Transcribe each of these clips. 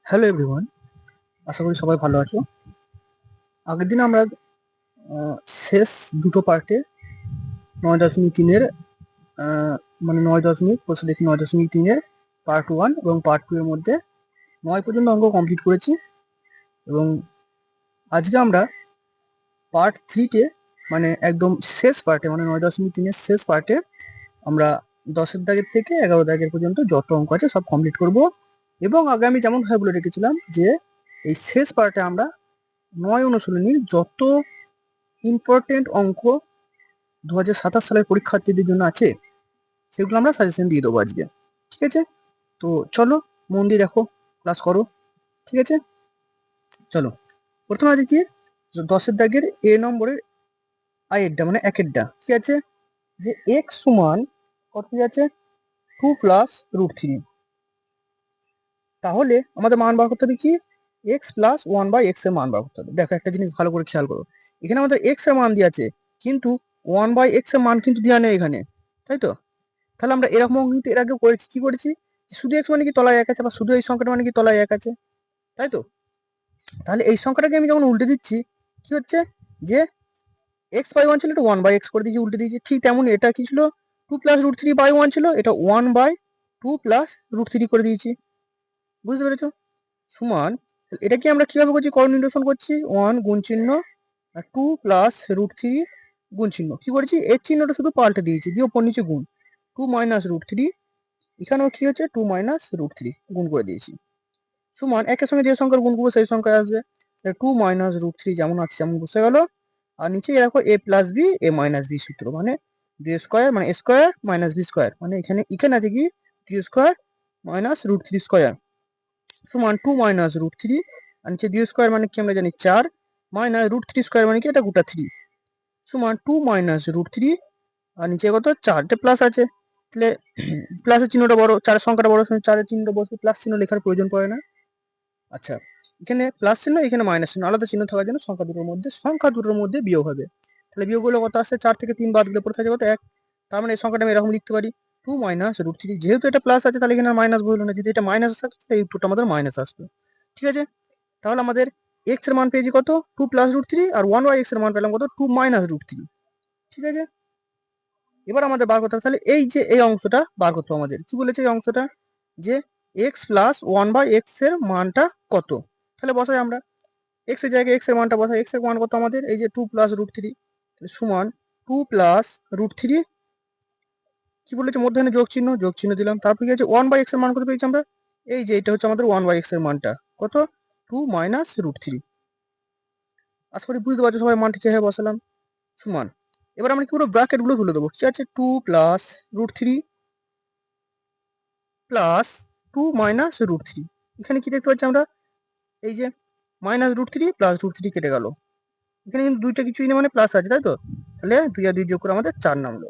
Hello everyone, আশা করি সবাই ভালো আছো। আগের দিন আমরা শেষ দুটো পার্টে 9.3-এর মানে 9 দশমিক প্রশ্ন দেখি 9.3-এর পার্ট 1 এবং পার্ট 2 এর মধ্যে 9 পর্যন্ত অঙ্ক কমপ্লিট করেছি এবং আজকে আমরা পার্ট 3-তে মানে একদম শেষ পার্টে মানে 9.3-এর শেষ পার্টে আমরা 10-এর দাগের থেকে 11 দাগের পর্যন্ত যত অঙ্ক আছে সব কমপ্লিট করব। এবং আগে আমি যেমন ভাবে বলে রেখেছিলাম যে এই শেষ পার্টে আমরা 9 অনুশীলনীর যত ইম্পর্টেন্ট অঙ্ক 2027 সালের পরীক্ষার্থীদের জন্য আছে সেগুলো আমরা সাজেশন দিয়ে দেবো আজকে। ঠিক আছে, তো চলো মন দিয়ে দেখো, ক্লাস করো। ঠিক আছে, চলো প্রথমে আছে কি 10-এর দাগের এ নম্বরের আয়েরটা মানে একেরটা কি আছে যে x সমান কত আছে 2 + √3। তাহলে আমাদের মান বার করতে হবে কি x + 1/x এর মান বার করতে হবে। দেখো একটা জিনিস ভালো করে খেয়াল করো, এখানে আমাদের x এর মান দিয়ে আছে কিন্তু 1/x এর মান কিন্তু দেওয়া নেই এখানে, তাই তো? তাহলে আমরা এরকম কিন্তু এর আগে করেছি, কি করেছি শুধু x মানে কি তলায় 1 আছে বা শুধু এই সংখ্যাটা মানে কি তলায় 1 আছে, তাই তো? তাহলে এই সংখ্যাটাকে আমি যখন উল্টে দিচ্ছি কি হচ্ছে যে x/1 ছিল এটা 1/x করে দিয়েছি, উল্টে দিয়েছি। ঠিক তেমনই এটা কি ছিল 2 + √3/1 ছিল, এটা 1/2 + √3 করে দিয়েছি। বুঝতে পেরেছো? সমান এটা কি আমরা কিভাবে করছি করণ নিরসন করছি 1 গুণ চিহ্ন আর 2 + √3 গুণ চিহ্ন। কি করেছি এর চিহ্নটা শুধু পাল্টে দিয়েছি, দিয়ে ওপর নিচে গুণ 2 - √3, এখানেও কি হচ্ছে 2 - √3 গুণ করে দিয়েছি। সমান একের সঙ্গে যে সংখ্যার গুণ করবো সেই সংখ্যায় আসবে, 2 - √3 যেমন আছে যেমন বসে গেল। আর নিচে দেখো a + b a - b সূত্র মানে b স্কয়ার মানে a স্কয়ার - b স্কয়ার মানে এখানে আছে কি 3 স্কয়ার - √3 স্কয়ার সমান 2 - √3 আর নিচে 2 স্কয়ার মানে কি আমরা জানি 4 √3 স্কয়ার মানে কি এটা গোটা 3 সমান 2 - √3 আর নিচে কত 4 তে প্লাস আছে, তাহলে প্লাসের চিহ্নটা বড়, 4 সংখ্যাটা বড়, 4 এর চিহ্নটা বসে প্লাস চিহ্ন লেখার প্রয়োজন পড়ে না। আচ্ছা, এখানে প্লাস চিহ্ন এখানে মাইনাস চিহ্ন আলাদা চিহ্ন থাকার জন্য সংখ্যা দুটোর মধ্যে বিয়োগ হবে। তাহলে বিয়োগ হলে কত আসছে 4 থেকে 3 বাদ দিলে পড়ে থাকে কত 1। তার মানে এই সংখ্যাটা আমি এরকম লিখতে পারি 2 - √3। যেহেতু এটা প্লাস আছে তাহলে এখানে মাইনাস বললো না, যদি এটা মাইনাস থাকতো তাহলে এই উত্তরটা আমাদের মাইনাস আসতো। ঠিক আছে, তাহলে আমাদের x এর মান পেয়েছি কত 2 + √3 আর 1/x এর মান পেলাম কত 2 - √3। ঠিক আছে, এবার আমাদের বার করতে হবে তাহলে এই যে এই অংশটা বার করতে হবে আমাদের। কি বলেছে এই অংশটা যে x + 1/x এর মানটা কত। তাহলে বসাই আমরা x এর জায়গায় x এর মানটা বসাই। x এর মান কত আমাদের এই যে 2 + √3 সমান 2 + √3 কি বলেছে মধ্যখানে যোগ চিহ্ন দিলাম। তারপর কি আছে 1/x এর মান কত পেয়েছি আমরা এই যে এটা হচ্ছে আমাদের 1/x এর মানটা কত 2 - √3। আশা করি বুঝতে পারছো সবাই মানটা কিভাবে বসালাম। সমান এবার আমরা কি পুরো ব্র্যাকেট গুলো তুলে দেবো। কি আছে 2 + √3 প্লাস 2 - √3। এখানে কি দেখতে পাচ্ছি আমরা এই যে -√3 + √3 কেটে গেল, এখানে কিন্তু দুইটা কিছুই না মানে প্লাস আছে, তাই তো? তাহলে 2 আর 2 যোগ করে আমাদের 4 নামলো।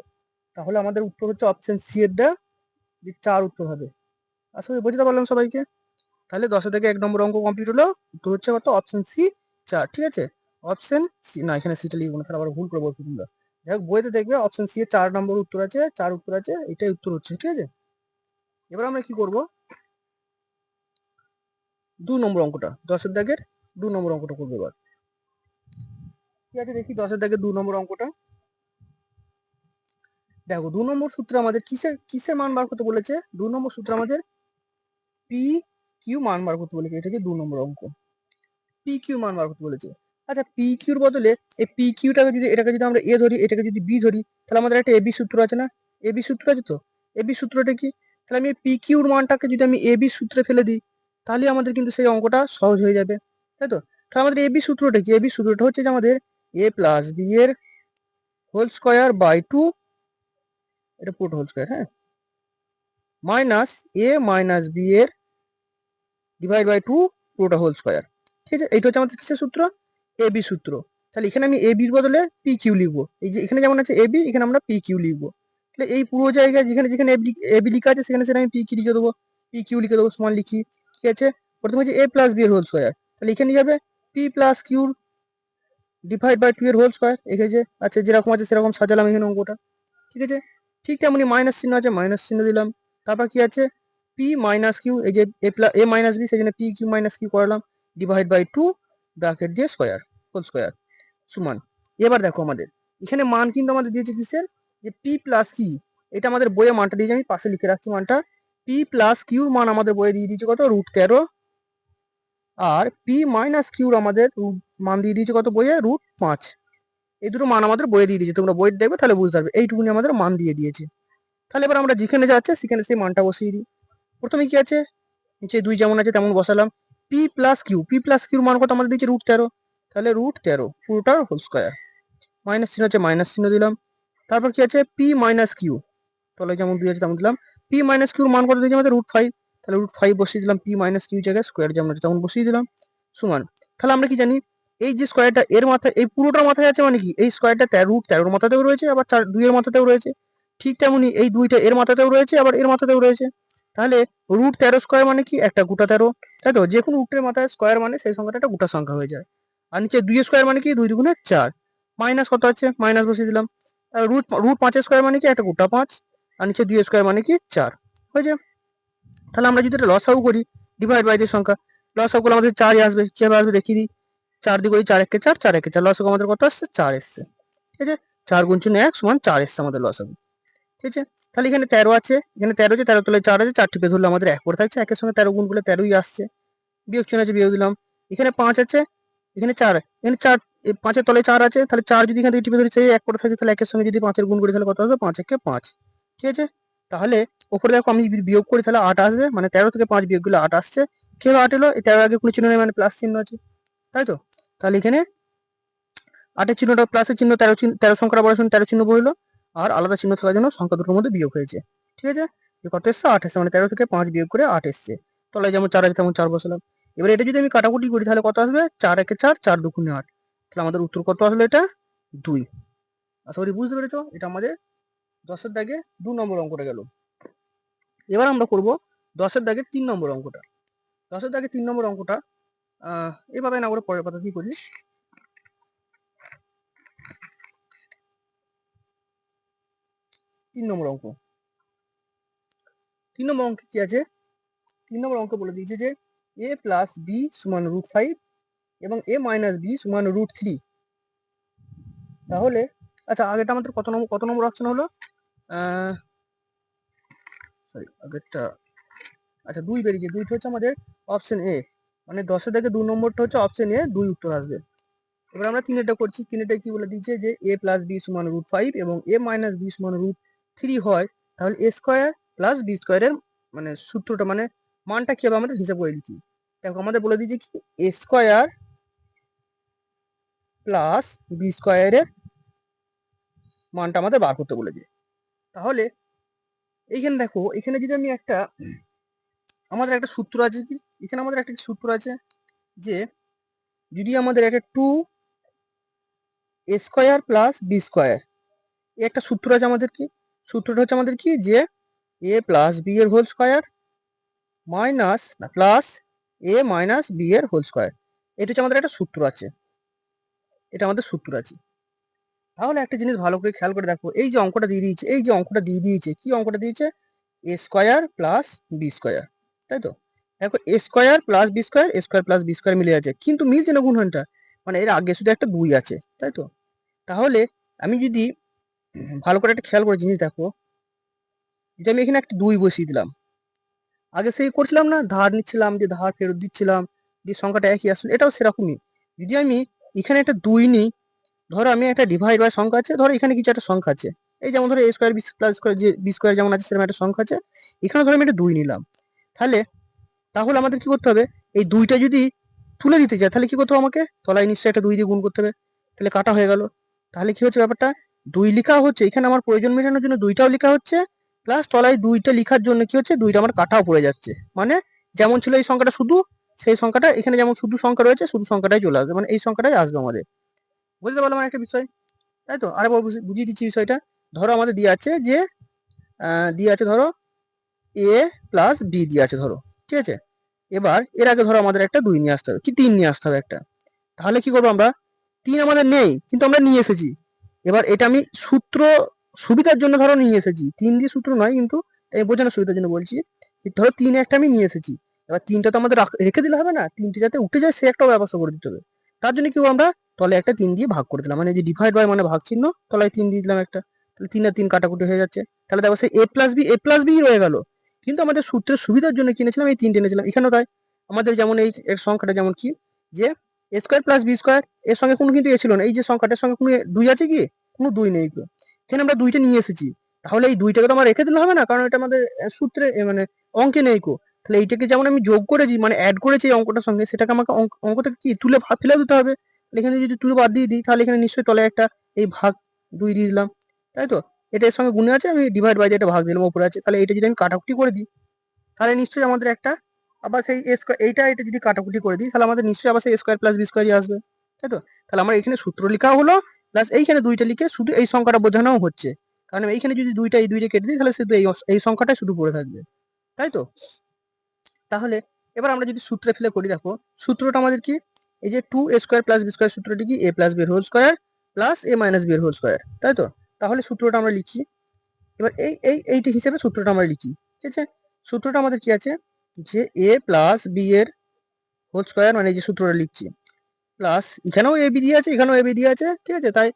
তাহলে আমাদের উত্তর হচ্ছে অপশন সি এর যে 4 উত্তর হবে। আসলে বুঝতে পারলাম সবাইকে? তাহলে 10 থেকে 1 নম্বর অঙ্ক কমপ্লিট হলো। উত্তর হচ্ছে কত অপশন সি 4। ঠিক আছে, অপশন সি না, এখানে সিটা লিখবো না তাহলে আবার ভুল করে বলবো তোমরা। যাই হোক বইতে দেখবে অপশন সি এর 4 নম্বর উত্তর আছে, 4 উত্তর আছে, এটাই উত্তর হচ্ছে। ঠিক আছে, এবার আমরা কি করব 2 নম্বর অঙ্কটা 10-এর দাগের 2 নম্বর অঙ্কটা করবো এবার। ঠিক আছে, দেখি 10-এর দাগের 2 নম্বর অঙ্কটা। দেখো 2 নম্বর সূত্রে আমাদের কিসের মান বার করতে বলেছে 2 নম্বর সূত্রে আমাদের পি কিউ মান বার করতে বলেছে। এটা কি 2 নম্বর অঙ্ক, পি কিউ মান বার করতে বলেছে। আচ্ছা, পি কিউর বদলে এই পি কিউটাকে যদি এটাকে যদি আমরা এ ধরি এটাকে যদি বি ধরি তাহলে আমাদের একটা এবি সূত্র আছে না, এবি সূত্র আছে তো। এবি সূত্রটা কি, তাহলে আমি পি কিউর মানটাকে যদি আমি এবি সূত্রে ফেলে দিই তাহলে আমাদের কিন্তু সেই অঙ্কটা সহজ হয়ে যাবে, তাই তো? তাহলে আমাদের এবি সূত্রটা কি, এবি সূত্রটা হচ্ছে যে আমাদের a + b এর হোল স্কয়ার বাই 2, এটা পুরোটা হোল স্কয়ার, হ্যাঁ, মাইনাস a - b এর ডিভাইড বাই 2 পুরোটা হোল স্কয়ার। ঠিক আছে, এইটা হচ্ছে আমাদের কিসের সূত্র, এবি সূত্র। তাহলে এখানে আমি এ বির বদলে পি কিউ লিখবো। এই যে এখানে যেমন আছে এবি এখানে আমরা পি কিউ লিখবো। তাহলে এই পুরো জায়গায় যেখানে যেখানে এবি লিখা আছে সেখানে সেখানে আমি পি কিউ লিখে দেবো, পি কিউ লিখে দেবো সমান লিখি। ঠিক আছে, প্রথমে হচ্ছে a + b এর হোল স্কয়ার, তাহলে এখানে যাবে পি + কিউ ডিভাইড বাই 2 এর হোল স্কয়ার। এখানে আচ্ছা যেরকম আছে সেরকম সাজালাম এখানে অঙ্কটা। ঠিক আছে, ঠিক তেমনি মাইনাস চিহ্ন আছে মাইনাস চিহ্ন দিলাম। তারপর কি আছে পি মাইনাস কিউ, এই যে এ মাইনাস বি, সেই জন্য পি কিউ মাইনাস কিউ করলাম, ডিভাইড বাই 2 ব্র্যাকেট দিয়ে স্কোয়ার, হোল স্কোয়ার সমান। এবার দেখো আমাদের এখানে মান কিন্তু আমাদের দিয়েছে কিসের, যে পি প্লাস কি, এটা আমাদের বইয়ে মানটা দিয়েছে, আমি পাশে লিখে রাখছি মানটা। পি প্লাস কিউর মান আমাদের বইয়ে দিয়ে দিয়েছে কত, √13, আর পি মাইনাস কিউর আমাদের মান দিয়ে দিয়েছে কত বইয়ে, √5। এই দুটো মান আমাদের বইয়ে দিয়ে দিয়েছে, তোমরা বই দেখবে তাহলে বুঝতে পারবে, এইটুকুনি আমাদের মান দিয়ে দিয়েছে। তাহলে এবার আমরা যেখানে যাচ্ছে সেখানে সেই মানটা বসিয়ে দিই। প্রথমে কি আছে, নিচে 2 যেমন আছে তেমন বসালাম। পি প্লাস কিউর মান কত আমাদের দিয়েছে, √13, তাহলে √13 পুরোটার হোল স্কোয়ার, মাইনাস চিহ্ন আছে মাইনাস চিহ্ন দিলাম। তারপর কি আছে, পি মাইনাস কিউ, তাহলে যেমন 2 আছে তেমন দিলাম। পি মাইনাস কিউর মান কত দিয়েছে আমাদের, √5, তাহলে √5 বসিয়ে দিলাম, পি মাইনাস কিউ জায়গায় স্কোয়ার যেমন আছে তেমন বসিয়ে দিলাম, সমান। তাহলে আমরা কি জানি, এই যে স্কোয়ারটা এর মাথায়, এই পুরোটার মাথায় আছে মানে কি, এই স্কোয়ারটা √13 মাথাতেও রয়েছে, আবার 2 এর মাথাতেও রয়েছে। ঠিক তেমনি এই দুইটা এর মাথাতেও রয়েছে, আবার এর মাথাতেও রয়েছে। তাহলে √13 স্কোয়ার মানে কি, একটা গোটা 13, তাই তো, যে কোনো রুটের মাথায় স্কোয়ার মানে সেই সংখ্যাটা একটা গোটা সংখ্যা হয়ে যায়। আর নিচে 2 স্কোয়ার মানে কি, 2 দুগুণে 4, মাইনাস কত আছে, মাইনাস বসিয়ে দিলাম। √5 স্কোয়ার মানে কি, একটা গোটা 5, আর নিচে 2 স্কোয়ার মানে কি 4 হয়েছে। তাহলে আমরা যদি এটা লসাগু করি, ডিভাইড বাই যে সংখ্যা, লসাগু করলে আমাদের 4ই আসবে, কিভাবে আসবে দেখিয়ে দিই। 4 দিয়ে করি 4 একে 4, 4 একে 4, লসাগু আমাদের কত আসছে, 4 এসছে। ঠিক আছে, 4 গুণ 0 1 সমান 4 এসছে আমাদের লসাগু। ঠিক আছে, তাহলে এখানে 13 আছে, এখানে 13 আছে, 13 তলায় 4 আছে, 4 টিপে ধরলে আমাদের 1 পড়ে থাকছে, 1 এর সঙ্গে 13 গুণ করলে 13ই আসছে, বিয়োগ চিহ্ন আছে বিয়োগ দিলাম। এখানে 5 আছে, এখানে 4, এখানে 4, 5 এর তলায় 4 আছে, তাহলে 4 যদি এখান থেকে টিপে ধরি সেই 1 পড়ে থাকে, তাহলে 1 এর সঙ্গে যদি 5 এর গুণ করি তাহলে কত হবে, 5 একে 5। ঠিক আছে, তাহলে উপরে দেখো আমি যদি বিয়োগ করি তাহলে 8 আসবে, মানে 13 থেকে 5 বিয়োগ করলে 8 আসছে। কিভাবে 8 এলো, এই 13 আগে কোনো চিহ্ন নেই মানে প্লাস চিহ্ন আছে, তাই তো। তাহলে এখানে 8 এর চিহ্নটা প্লাসের চিহ্ন, 13 সংখ্যাটা বড় চিহ্ন 13 চিহ্ন বইলো, আর আলাদা চিহ্ন থাকার জন্য সংখ্যা দুটোর মধ্যে বিয়োগ হয়েছে। ঠিক আছে, কত এসছে, 8 এসছে, মানে 13 থেকে 5 বিয়োগ করে 8 এসছে। তলায় যেমন 4 আছে তেমন 4 বসালাম। এবার এটা যদি আমি কাটাকুটি করি তাহলে কত আসবে, 4 একে 4, 4 দুগুণে 8, তাহলে আমাদের উত্তর কত আসলো, এটা 2। আশা করি বুঝতে পেরেছো, এটা আমাদের 10 এর দাগে 2 নম্বর অঙ্কটা গেল। এবার আমরা করব 10 এর দাগে 3 নম্বর অঙ্কটা। 10 এর দাগে 3 নম্বর অঙ্কটা এই পাতায় না করে পরের পাতা কি করি। 3 নম্বর অঙ্ক, 3 নম্বর অঙ্কে কি আছে, 3 নম্বর অঙ্ক বলে দিয়েছে যে a প্লাস বি সমান √5 এবং a মাইনাস বি সমান √3। তাহলে আচ্ছা, আগেটা আমাদের কত নম্বর অপশন হলো, সরি আগেরটা, আচ্ছা 2 বেরিয়েছে, 2টা হচ্ছে আমাদের অপশন এ, মানে 10 এর থেকে 2 নম্বরটা হচ্ছে অপশন এ, 2 উত্তর আসবে। এবার আমরা 3 করছি, 3 কি বলে দিয়েছে যে a প্লাস বি সমান √5 এবং a মাইনাস বি সমান √3 হয়, তাহলে a স্কোয়ার প্লাস বি স্কোয়ারের মানে সূত্রটা মানে মানটা কি হবে আমাদের হিসাব করে লিখি। দেখো আমাদের বলে দিয়েছে কি, a স্কোয়ার প্লাস বি স্কোয়ারের মানটা আমাদের বার করতে বলেছে। তাহলে এইখানে দেখো, এখানে যদি আমি আমাদের একটা সূত্র আছে কি, এখানে আমাদের একটা সূত্র আছে যে যদি আমাদের একটা 2a square plus B square, একটা সূত্র আছে আমাদের কি, সূত্রটা হচ্ছে আমাদের কি, যে a প্লাস বি এর হোল স্কোয়ার মাইনাস না প্লাস a মাইনাস বি এর হোল স্কোয়ার, এটা হচ্ছে আমাদের একটা সূত্র আছে, এটা আমাদের সূত্র আছে। তাহলে একটা জিনিস ভালো করে খেয়াল করে দেখো, এই যে অঙ্কটা দিয়ে দিয়েছে, এই যে অঙ্কটা দিয়ে দিয়েছে, কি অঙ্কটা দিয়েছে, a square plus B square, তাই তো। দেখো a square plus B square, a square plus B square মিলে আছে, কিন্তু মিলছে না গুণনটা, মানে এর আগে শুধু একটা 2 আছে, তাই তো। তাহলে আমি যদি ভালো করে একটা খেয়াল করে জিনিস দেখো, যে আমি এখানে একটা 2 বসিয়ে দিলাম, আগে সেই করছিলাম না, ধার নিচ্ছিলাম যে ধার ফেরত দিচ্ছিলাম, যে সংখ্যাটা একই আসলে, এটাও সেরকমই। যদি আমি এখানে একটা 2 নিই, ধরো আমি একটা ডিভাইড বাই সংখ্যা আছে, ধরো এখানে কিছু একটা সংখ্যা আছে, এই যেমন ধরো a square B plus square, যে বি স্কোয়ার যেমন আছে সেরকম একটা সংখ্যা আছে, এখানে ধরো আমি একটা 2 নিলাম। তাহলে তাহলে আমাদের কি করতে হবে, এই 2টা যদি তুলে দিতে চাই তাহলে কি করতে হবে, আমাকে তলায় নিশ্চয়ই একটা 2 দিয়ে গুণ করতে হবে, তাহলে কাটা হয়ে গেল। তাহলে কি হচ্ছে ব্যাপারটা, 2 লেখা হচ্ছে এখানে আমার প্রয়োজন মেটানোর জন্য, 2টাও লেখা হচ্ছে, প্লাস তলায় 2টা লেখার জন্য কি হচ্ছে, 2টা আমার কাটাও পড়ে যাচ্ছে, মানে যেমন ছিল এই সংখ্যাটা শুধু, সেই সংখ্যাটা এখানে যেমন শুধু সংখ্যা রয়েছে শুধু সংখ্যাটাই চলে আসবে, মানে এই সংখ্যাটাই আসবে আমাদের। বুঝতে পারলাম একটা বিষয়, তাই তো। আরেকবার বুঝিয়ে দিচ্ছি বিষয়টা। ধরো আমাদের দিয়ে আছে যে ধরো a প্লাস বি দিয়ে আছে ধরো, ঠিক আছে। এবার এর আগে ধরো আমাদের একটা 2 নিয়ে আসতে হবে, কি 3 নিয়ে আসতে হবে একটা। তাহলে কি করবো আমরা, 3 আমাদের নেই কিন্তু আমরা নিয়ে এসেছি। এবার এটা আমি সূত্র সুবিধার জন্য ধরো নিয়ে এসেছি, 3 দিয়ে সূত্র নয় কিন্তু, এই বোঝানোর সুবিধার জন্য বলছি, ধরো 3 একটা আমি নিয়ে এসেছি, এবার 3টা তো আমাদের রেখে দিলে হবে না, 3টে যাতে উঠে যায় সে একটা ব্যবস্থা করে দিতে হবে। তার জন্য কি আমরা তলে একটা 3 দিয়ে ভাগ করে দিলাম, মানে যে ডিভাইড বাই মানে ভাগ চিহ্ন, তলায় 3 দিয়ে দিলাম একটা, তাহলে 3 আর 3 কাটাকুটি হয়ে যাচ্ছে। তাহলে দেখো সেই a প্লাস বি রয়ে গেল, কিন্তু আমাদের সূত্রের সুবিধার জন্য কিনেছিলাম এই 3টে এনেছিলাম। এখানেও তাই, আমাদের যেমন এই এর সংখ্যাটা যেমন কি যে a square plus B square, এর সঙ্গে কোনো কিন্তু এ ছিল না, এই যে সংখ্যাটার সঙ্গে কোনো 2 আছে কি, কোনো 2 নেই। এখানে আমরা 2টা নিয়ে এসেছি, তাহলে এই 2টাকে তো আমার রেখে দিলে হবে না, কারণ এটা আমাদের সূত্রে মানে অঙ্কে নেই কো। তাহলে এইটাকে যেমন আমি যোগ করেছি মানে অ্যাড করেছি এই অঙ্কটার সঙ্গে, সেটাকে আমাকে অঙ্ক থেকে কি তুলে ফেলে দিতে হবে। এখানে যদি তুলে বাদ দিয়ে দিই, তাহলে এখানে নিশ্চয়ই তলে একটা এই ভাগ 2 দিয়ে দিলাম, তাই তো। এটা এর সঙ্গে গুণে আছে, আমি ডিভাইড বাই এটা ভাগ দিলাম উপরে আছে, তাহলে এটা যদি আমি কাটাকুটি করে দিই, তাহলে নিশ্চয়ই আমাদের একটা আবার সেই এ স্কোয়ার, এটা যদি কাটাকুটি করে দিই, তাহলে আমাদের নিশ্চয়ই আবার সেই এ স্কোয়ার প্লাস বি স্কোয়ারই আসবে, তাই তো। তাহলে আমার এখানে সূত্র লেখা হলো, প্লাস এইখানে 2টা লিখে শুধু এই সংখ্যাটা বোঝানো হচ্ছে, কারণ এইখানে যদি এই 2টা কেটে দিই, তাহলে শুধু এই সংখ্যাটাই শুধু পড়ে থাকবে, তাই তো। তাহলে এবার আমরা যদি সূত্রে ফেলে করি, দেখো সূত্রটা আমাদের কি, এই যে 2a square plus B square সূত্রটি কি a প্লাস বি এর whole square plus a minus B এর হোল স্কোয়ার, তাই তো। তাহলে সূত্রটা আমরা লিখি, এবার এইটি হিসেবে সূত্রটা আমরা লিখি, ঠিক আছে। সূত্রটা আমাদের কি আছে, যে a প্লাস বি এর হোল স্কোয়ার, মানে এই যে সূত্রটা লিখছি, প্লাস এখানেও এ বি দিয়ে আছে, এখানেও এ বি দিয়ে আছে, ঠিক আছে, তাই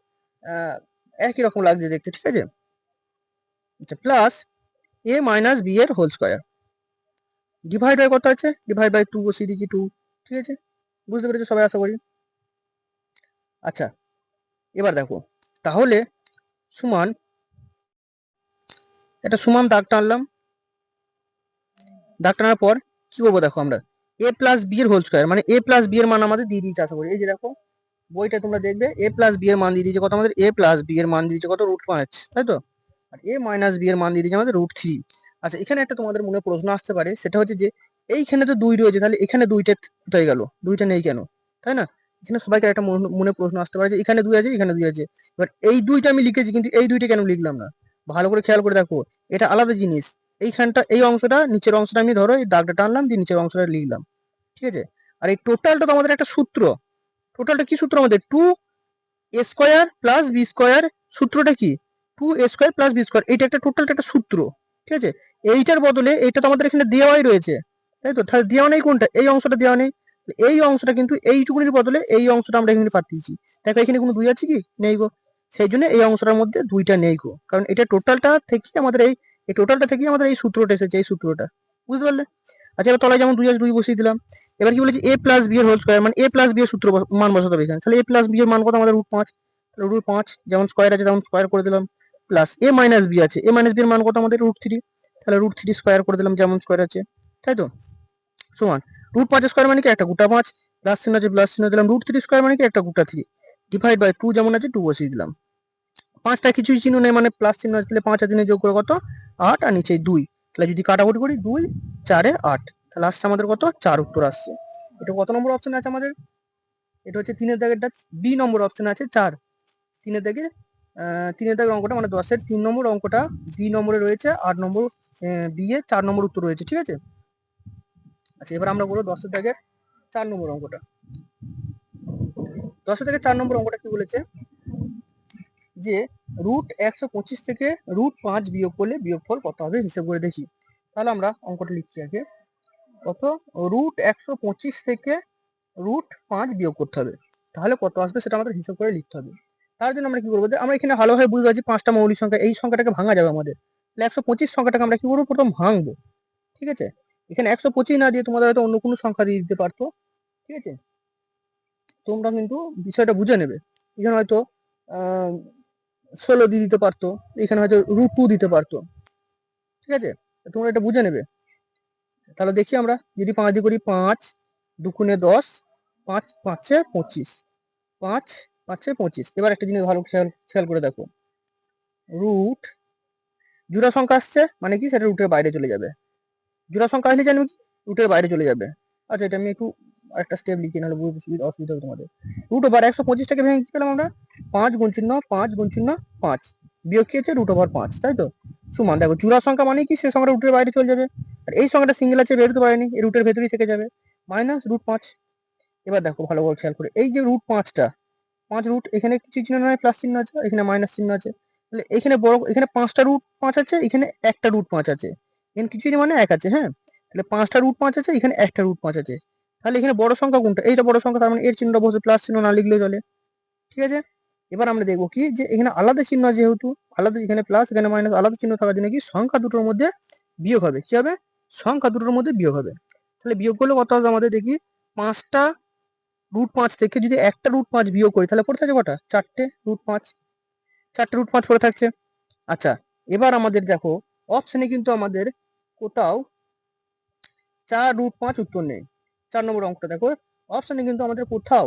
একই রকম লাগছে দেখতে, ঠিক আছে। আচ্ছা, প্লাস এ মাইনাস বি এর হোল স্কোয়ার, ডিভাইড বাই কত আছে, ডিভাইড বাই 2 বসিয়ে দিচ্ছি 2, ঠিক আছে, বুঝতে পেরেছো সবাই আশা করি। আচ্ছা, এবার দেখো, তাহলে সমান একটা সমান দাগ টানলাম, দাগ টানার পর কি করবো দেখো, আমরা এ প্লাস বি এর হোল স্কোয়ার, মানে এ প্লাস বি এর মান আমাদের দিয়ে দিয়েছে আশা করি। এই যে দেখো বইটা তোমরা দেখবে, এ প্লাস বি এর মান দিয়ে দিয়েছে কত আমাদের, এ প্লাস বি এর মান দিয়ে দিয়েছে কত, √5, তাই তো। আর এ মাইনাস বি এর মান দিয়ে দিয়েছে আমাদের √3। আচ্ছা, এখানে একটা তোমাদের মনে প্রশ্ন আসতে পারে, সেটা হচ্ছে যে এইখানে তো 2 রয়েছে, তাহলে এখানে 2টা কোথায় গেল, 2টা নেই কেন, তাই না। এখানে সবাইকে একটা মনে প্রশ্ন আসতে পারে যে এখানে 2 আছে, এখানে 2 আছে, এবার এই 2টা আমি লিখেছি, কিন্তু এই 2টা কেন লিখলাম না। ভালো করে খেয়াল করে দেখো, এটা আলাদা জিনিস। এইখানটা এই অংশটা, নিচের অংশটা আমি ধরো এই দাগটা টানলাম, দিয়ে নিচের অংশটা লিখলাম, ঠিক আছে। আর এই টোটালটা তো আমাদের একটা সূত্র, টোটালটা কি সূত্র আমাদের, 2a square plus B square, সূত্রটা কি 2a square plus B square, এইটা একটা টোটালটা একটা সূত্র, ঠিক আছে। এইটার বদলে এইটা তো আমাদের এখানে দেওয়াই রয়েছে, তাই তো। তাহলে দেওয়া নেই কোনটা, এই অংশটা দেওয়া নেই, এই অংশটা কিন্তু এইটুকুনির বদলে এই অংশটা আমরা এখানে পাঠিয়েছি। দেখো এখানে কোনো 2 আছে কি, নেই গো। সেই জন্য এই অংশটার মধ্যে 2টা নেই গো, কারণ এটা টোটালটা থেকে আমাদের এই টোটালটা থেকে আমাদের এই সূত্রটা এসেছে, এই সূত্রটা, বুঝতে পারলে। আচ্ছা, এবার তলায় যেমন 2 আছে 2 বসিয়ে দিলাম। এবার কি বলেছি, এ প্লাস বি এর হোল স্কোয়ার, মানে এ প্লাস বি এর সূত্র মান বসাতে হবে এখানে। তাহলে এ প্লাস বি এর মান কত আমাদের √5, তাহলে √5 যেমন স্কোয়ার আছে তেমন স্কোয়ার করে দিলাম, প্লাস এ মাইনাস বি আছে, এ মাইনাস বি এর মান কত আমাদের √3, তাহলে √3 স্কোয়ার করে দিলাম যেমন স্কোয়ার আছে, তাই তো। সমান √5 স্কোয়ার মানে কি একটা গোটা 5, প্লাস চিহ্ন আছে প্লাস চিহ্ন দিলাম, √3 স্কোয়ার মানে কি একটা গোটা 3, ডিভাইড বাই 2 যেমন আছে 2 বসিয়ে দিলাম। 5টা কিছুই চিহ্ন নেই, মানে প্লাস চিহ্ন আছে, তাহলে 5 আর 3 যোগ করে কত 8, আর নিচে 2, তাহলে যদি কাটাকুটি করি 2 4 এ 8, তাহলে আসছে আমাদের কত 4 উত্তর আসছে। এটা কত নম্বর অপশন আছে আমাদের, এটা হচ্ছে 3-এর দাগেরটা, বি নম্বর অপশন আছে 4, 3-এর দাগে 3-এর দাগের অঙ্কটা মানে 10-এর 3 নম্বর অঙ্কটা বি নম্বরে রয়েছে, 8 নম্বর বি এ 4 নম্বর উত্তর রয়েছে, ঠিক আছে। আচ্ছা, এবার আমরা বলবো 10-এর দাগের 4 নম্বর অঙ্কটা। 10-এর দাগের 4 নম্বর অঙ্কটা কি বলেছে, যে √125 থেকে √5 বিয়োগ করলে বিয়োগফল কত হবে হিসেব করে দেখি। তাহলে আমরা অঙ্কটা লিখছি আগে, কত, √125 থেকে √5 বিয়োগ করতে হবে, তাহলে কত আসবে সেটা আমাদের হিসাব করে লিখতে হবে। তার জন্য আমরা কি করবো, আমরা এখানে ভালোভাবে বুঝতে পারছি 5টা মৌলিক সংখ্যা, এই সংখ্যাটাকে ভাঙা যাবে আমাদের, তাহলে 125 সংখ্যাটাকে আমরা কি করবো, প্রথম ভাঙবো, ঠিক আছে। এখানে 125 না দিয়ে তোমাদের হয়তো অন্য কোনো সংখ্যা দিয়ে দিতে পারতো, ঠিক আছে। তোমরা কিন্তু বিষয়টা বুঝে নেবে, এখানে হয়তো 16 দিয়ে দিতে পারতো, এখানে হয়তো √2 দিতে পারতো, ঠিক আছে, তোমরা এটা বুঝে নেবে। তাহলে দেখি আমরা যদি 5 দিয়ে করি, 5 2 10, 5 5 25, 5 5 25। এবার একটা জিনিস ভালো খেয়াল করে দেখো, রুট জোড়া সংখ্যা আসছে মানে কি, সেটা রুটের বাইরে চলে যাবে, জোড়া সংখ্যা আসলে জানবে কি রুটের বাইরে চলে যাবে। আচ্ছা, এটা আমি একটু একটা স্টেপ লিখি, নাহলে বুঝতে অসুবিধা হবে তোমাদের। √, 125টাকে ভেঙে কি পেলাম আমরা, 5 গুণ চিহ্ন 5 গুণ চিহ্ন 5, বিয়োগ কি হচ্ছে √5, তাই তো। সমান দেখো, জোড়া সংখ্যা মানে কি, সে সংখ্যা রুটের বাইরে চলে যাবে, আর এই সংখ্যাটা সিঙ্গেল আছে বেরোতে পারেনি, এই রুটের ভেতরেই থেকে যাবে, মাইনাস √5। এবার দেখো ভালো করে খেয়াল করে, এই যে √5টা, 5 রুট, এখানে কিছু চিহ্ন নয় প্লাস চিহ্ন আছে, এখানে মাইনাস চিহ্ন আছে, তাহলে এখানে বড়, এখানে 5টা √5 আছে, এখানে একটা √5 আছে, এখানে কিছুই মানে 1 আছে, হ্যাঁ। তাহলে 5টা রুট 5 আছে, এখানে একটা রুট 5 আছে। তাহলে এখানে বড় সংখ্যা কোনটা? এইটা বড় সংখ্যা, তার মানে এর চিহ্নটা বসে প্লাস চিহ্ন না লিখলেও চলে। ঠিক আছে, এবার আমরা দেখবো কি যে এখানে আলাদা চিহ্ন, যেহেতু আলাদা, এখানে প্লাস এখানে মাইনাস, আলাদা চিহ্ন থাকার জন্য কি সংখ্যা দুটোর মধ্যে বিয়োগ হবে। কি হবে? সংখ্যা দুটোর মধ্যে বিয়োগ হবে। তাহলে বিয়োগ করলে কত হবে আমাদের দেখি, 5টা রুট 5 থেকে যদি একটা রুট 5 বিয়োগ করি তাহলে পড়ে থাকছে কটা? 4টে রুট 5, 4টে রুট 5 পড়ে থাকছে। আচ্ছা, এবার আমাদের দেখো অপশনে কিন্তু আমাদের কোথাও 4√5 উত্তর নেই। 4 নম্বর অঙ্কটা দেখো, অপশনে কিন্তু আমাদের কোথাও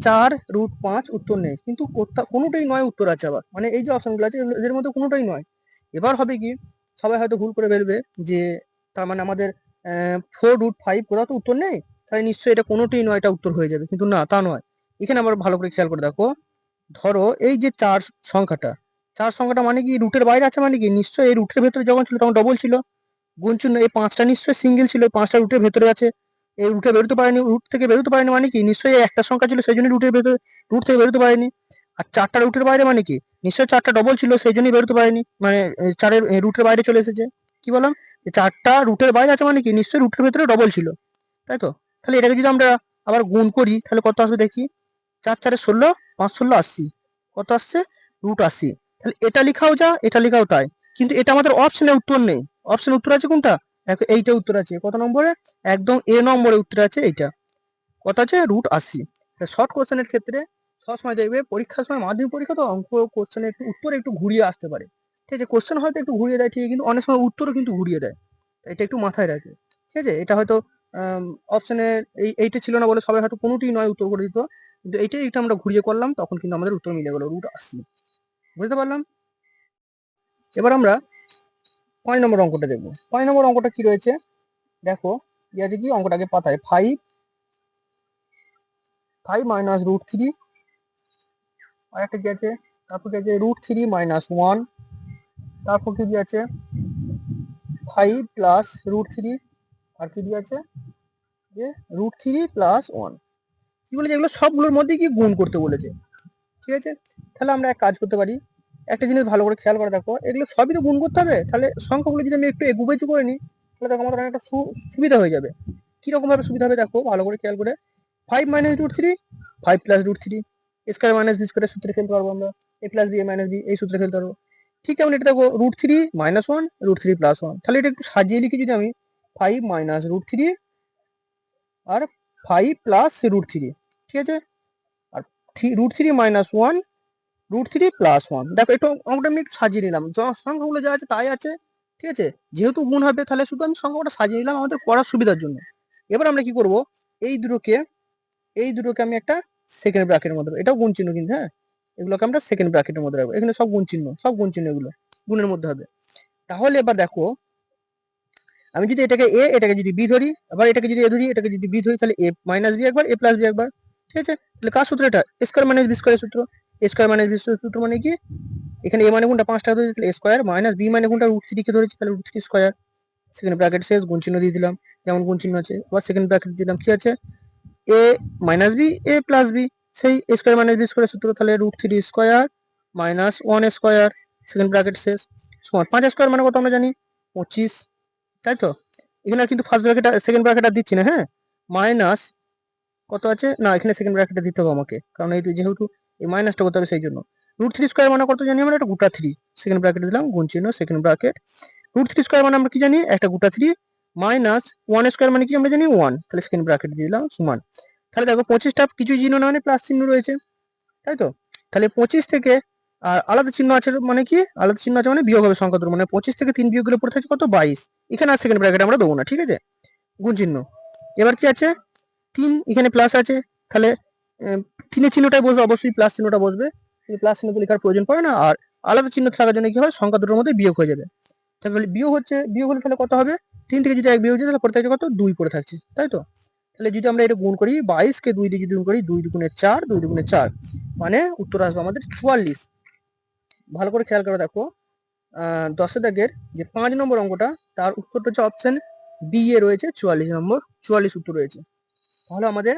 4√5 উত্তর নেই, কিন্তু কোনোটাই নয় উত্তর আছে আবার, মানে এই যে অপশনগুলো আছে এদের মধ্যে কোনোটাই নয়। এবার হবে কি, সবাই হয়তো ভুল করে ফেলবে যে তার মানে আমাদের 4√5 কোথাও তো উত্তর নেই, তাই নিশ্চয়ই এটা কোনোটাই নয়, এটা উত্তর হয়ে যাবে। কিন্তু না, তা নয়। এখানে আবার ভালো করে খেয়াল করে দেখো, ধরো এই যে 4 সংখ্যাটা, 4 সংখ্যাটা মানে কি রুটের বাইরে আছে, মানে কি নিশ্চয়ই এই রুটের ভেতরে যখন ছিল তখন ডবল ছিল। গুণ চিহ্ন, এই 5টা নিশ্চয়ই সিঙ্গেল ছিল, 5টা রুটের ভেতরে আছে। এই রুটে বেরোতে পারেনি, রুট থেকে বেরোতে পারেনি মানে কি নিশ্চয়ই একটা সংখ্যা ছিল, সেই জন্য রুটের ভেতরে, রুট থেকে বেরোতে পারেনি। আর 4টা রুটের বাইরে মানে কি নিশ্চয়ই 4টা ডবল ছিল, সেই জন্যই বেরোতে পারেনি, মানে 4এর রুটের বাইরে চলে এসেছে। কি বললাম? 4টা রুটের বাইরে আছে মানে কি নিশ্চয়ই রুটের ভেতরে ডবল ছিল, তাই তো? তাহলে এটাকে যদি আমরা আবার গুণ করি তাহলে কত আসবে দেখি, 4×4 16, 5×16 80, কত আসছে? √80। তাহলে এটা লিখাও যা, এটা লিখাও তাই, কিন্তু এটা আমাদের অপশনে উত্তর নেই। অপশনে উত্তর আছে কোনটা? দেখো এইটা উত্তর আছে, কত নম্বরে? একদম এ নম্বরে উত্তর আছে এইটা, কত আছে? √80। শর্ট কোশ্চেনের ক্ষেত্রে সবসময় দেখবে পরীক্ষার সময়, মাধ্যমিক পরীক্ষা তো অঙ্ক কোশ্চেনের একটু উত্তর একটু ঘুরিয়ে আসতে পারে। ঠিক আছে, কোশ্চেন হয়তো একটু ঘুরিয়ে দেয় ঠিক, কিন্তু অনেক সময় উত্তরও কিন্তু ঘুরিয়ে দেয়, এটা একটু মাথায় রাখবে। ঠিক আছে, এটা হয়তো অপশনে এইটা ছিল না বলে সবাই হয়তো কোনোটি নয় উত্তর করে দিত, কিন্তু এইটা আমরা ঘুরিয়ে করলাম, তখন কিন্তু আমাদের উত্তর মিলে গেল √80। বুঝতে পারলাম? এবার আমরা 5 নম্বর অঙ্কটা দেখবো। 5 নম্বর অঙ্কটা কি রয়েছে দেখো, কি আছে কি অঙ্কটাকে পাতায় 5 মাইনাস √3, আর একটা কি আছে, তারপর কি আছে √3 - 1, তারপর কি আছে 5 প্লাস √3, আর কি দিয়ে আছে যে √3 + 1। কি বলেছে, এগুলো সবগুলোর মধ্যে কি গুণ করতে বলেছে। ঠিক আছে, তাহলে আমরা এক কাজ করতে পারি, একটা জিনিস ভালো করে খেয়াল করে দেখো, এগুলো সবই তো গুণ করতে হবে, তাহলে সংখ্যাগুলো যদি আমি একটু এগুবেচু করে নিই তাহলে দেখো আমাদের অনেকটা সুবিধা হয়ে যাবে। কিরকম ভাবে সুবিধা হবে দেখো ভালো করে খেয়াল করে, 5 - √3, 5 + √3, স্কয়ার মাইনাস বি স্কয়ারের সূত্রে ফেলতে পারবো আমরা, a + b a - b এই সূত্রে ফেলতে পারবো। ঠিক তেমন এটা দেখো √3 - 1, √3 + 1, তাহলে এটা একটু সাজিয়ে লিখি যদি আমি 5 - √3 আর 5 + √3। ঠিক আছে, আর √3 - 1, √3 + 1। দেখো একটু অঙ্কটা আমি একটু সাজিয়ে নিলাম, সংখ্যাগুলো যা আছে তাই আছে। ঠিক আছে, যেহেতু গুণ হবে তাহলে শুধু আমি সংখ্যাটা সাজিয়ে নিলাম আমাদের পড়ার সুবিধার জন্য। এবার আমরা কি করব, এই দুটোকে আমি একটা সেকেন্ড ব্র্যাকেটের মধ্যে, এটাও গুণ চিহ্ন কিন্তু, হ্যাঁ, এগুলোকে আমরা সেকেন্ড ব্র্যাকেটের মধ্যে রাখবো। এখানে সব গুণ চিহ্ন, এগুলো গুণের মধ্যে হবে। তাহলে এবার দেখো, আমি যদি এটাকে এ, এটাকে যদি বি ধরি, আবার এটাকে যদি এ ধরি, এটাকে যদি বি ধরি, তাহলে a - b একবার, a + b একবার। ঠিক আছে, তাহলে কার সূত্র এটা? স্কয়ার মাইনাস বি স্কয়ারের সূত্র। স্কয়ার মাইনাস বি সূত্র মানে কি, এখানে a মানে কোনটা 5 টাকা ধরেছি, তাহলে a স্কয়ার, মাইনাস b মানে কোনটা √3 কে ধরেছি, তাহলে √3 স্কয়ার। সেকেন্ড ব্র্যাকেট শেষ, গুণ চিহ্ন দিয়ে দিলাম, যেমন গুণ চিহ্ন আছে, আবার সেকেন্ড ব্র্যাকেট দিলাম। কি আছে? a - b, a + b, সেই স্কয়ার মাইনাস বি স্কয়ারের সূত্র, তাহলে √3 square minus 1 square, second bracket শেষ, সমান 5 স্কয়ার মানে কত আমরা জানি 25, তাই তো? এখানে কিন্তু ফার্স্ট ব্র্যাকেট সেকেন্ড ব্র্যাকেট আর দিচ্ছি না, হ্যাঁ, মাইনাস কত আছে না, এখানে সেকেন্ড ব্র্যাকেটে দিতে হবে আমাকে, কারণ এই যেহেতু এই মাইনাসটা করতে হবে সেই জন্য। √3 স্কয়ার মানে কত জানি আমরা, একটা গোটা 3, সেকেন্ড ব্র্যাকেটে দিলাম, গুণ চিহ্ন, সেকেন্ড ব্র্যাকেট। √3 স্কয়ার মানে আমরা কি জানি, একটা গোটা 3, মাইনাস 1 স্কয়ার মানে কি আমরা জানি 1, তাহলে সেকেন্ড ব্র্যাকেটে দিলাম, সমান। তাহলে দেখো 25টা কিছু চিহ্ন না মানে প্লাস চিহ্ন রয়েছে, তাই তো? তাহলে 25 থেকে আর আলাদা চিহ্ন আছে মানে কি, আলাদা চিহ্ন আছে মানে বিয়োগ হবে সংখ্যা দুটো, মানে 25 থেকে 3 বিয়োগ করলে পড়ে থাকছে কত, 22। এখানে আর সেকেন্ড ব্র্যাকেট আমরা দেবো না, ঠিক আছে, গুণ চিহ্ন। এবার কি আছে 3, এখানে প্লাস আছে, তাহলে 3 এর চিহ্নটাই বসবে, অবশ্যই প্লাস চিহ্নটা বসবে, প্লাস চিহ্ন লেখার প্রয়োজন পড়ে না। আর আলাদা চিহ্ন থাকার জন্য কি হয়, সংখ্যা দুটোর মধ্যে বিয়োগ হয়ে যাবে। তাহলে বিয়োগ হলে তাহলে কত হবে, 3 থেকে যদি 1 বিয়োগ যায় তাহলে পড়ে থাকছে কত, 2 পড়ে থাকছে, তাই তো? তাহলে যদি আমরা এটা গুণ করি, 22 কে 2 দিয়ে যদি গুণ করি, 2 দুগুণে 4, 2 দুগুণে 4, মানে উত্তর আসবে আমাদের 44। ভালো করে খেয়াল করে দেখো, 10 দাগের যে 5 নম্বর অঙ্কটা, তার উত্তরটা হচ্ছে অপশন বি এ রয়েছে 44 নম্বর, 44 উত্তর রয়েছে। তাহলে আমাদের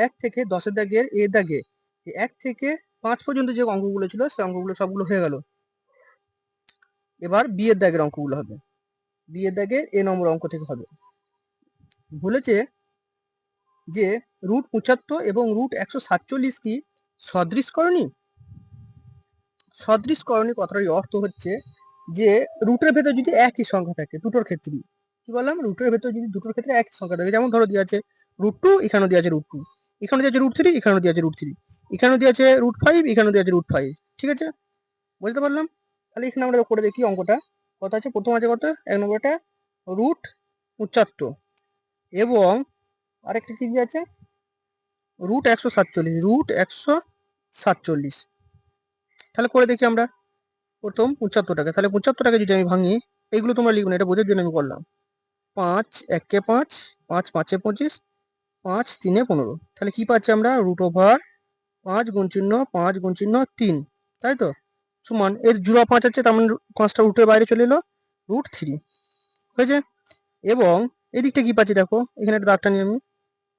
1 থেকে 10 দাগের এ দাগে 1 থেকে 5 পর্যন্ত যে অঙ্কগুলো ছিল সেই অঙ্কগুলো সবগুলো হয়ে গেল। এবার বি এর দাগের অঙ্কগুলো হবে। বি এর দাগে এ নম্বর অঙ্ক থেকে হবে। বলেছে যে √75 এবং √147 কি সদৃশকরণী। সদৃশকরণী কথাটার অর্থ হচ্ছে যে রুটের ভেতর যদি একই সংখ্যা থাকে দুটোর ক্ষেত্রেই, কি বললাম, রুটের ভেতর যদি দুটোর ক্ষেত্রে একই সংখ্যা থাকে, যেমন ধরো দিয়ে আছে √2, এখানেও দিয়ে আছে √2, এখানেও দিয়ে আছে √3, এখানেও দিয়ে আছে √3, এখানেও দিয়ে আছে √5, এখানেও দিয়ে আছে √5, ঠিক আছে, বুঝতে পারলাম। তাহলে এখানে আমরা করে দেখি অঙ্কটা কত আছে। প্রথম আছে কত, এক নম্বরটা √75 এবং আরেকটা কি দিয়ে আছে √147, তাহলে করে দেখি আমরা। প্রথম 75টাকে, তাহলে 75টাকে যদি আমি ভাঙি, এইগুলো তোমরা লিখবে না, এটা বোঝার জন্য আমি করলাম। 5 একে 5, 5 5 25, 5 3 15, তাহলে কি পাচ্ছি আমরা, √5 গুণ চিহ্ন 5 গুণ চিহ্ন 3, তাই তো, সমান এর জোড়া 5 আছে, তার মানে 5টা রুটের বাইরে চলে এলো, √3 হয়েছে। এবং এদিকটা কি পাচ্ছি দেখো, এখানে একটা দাগটা নিয়ে আমি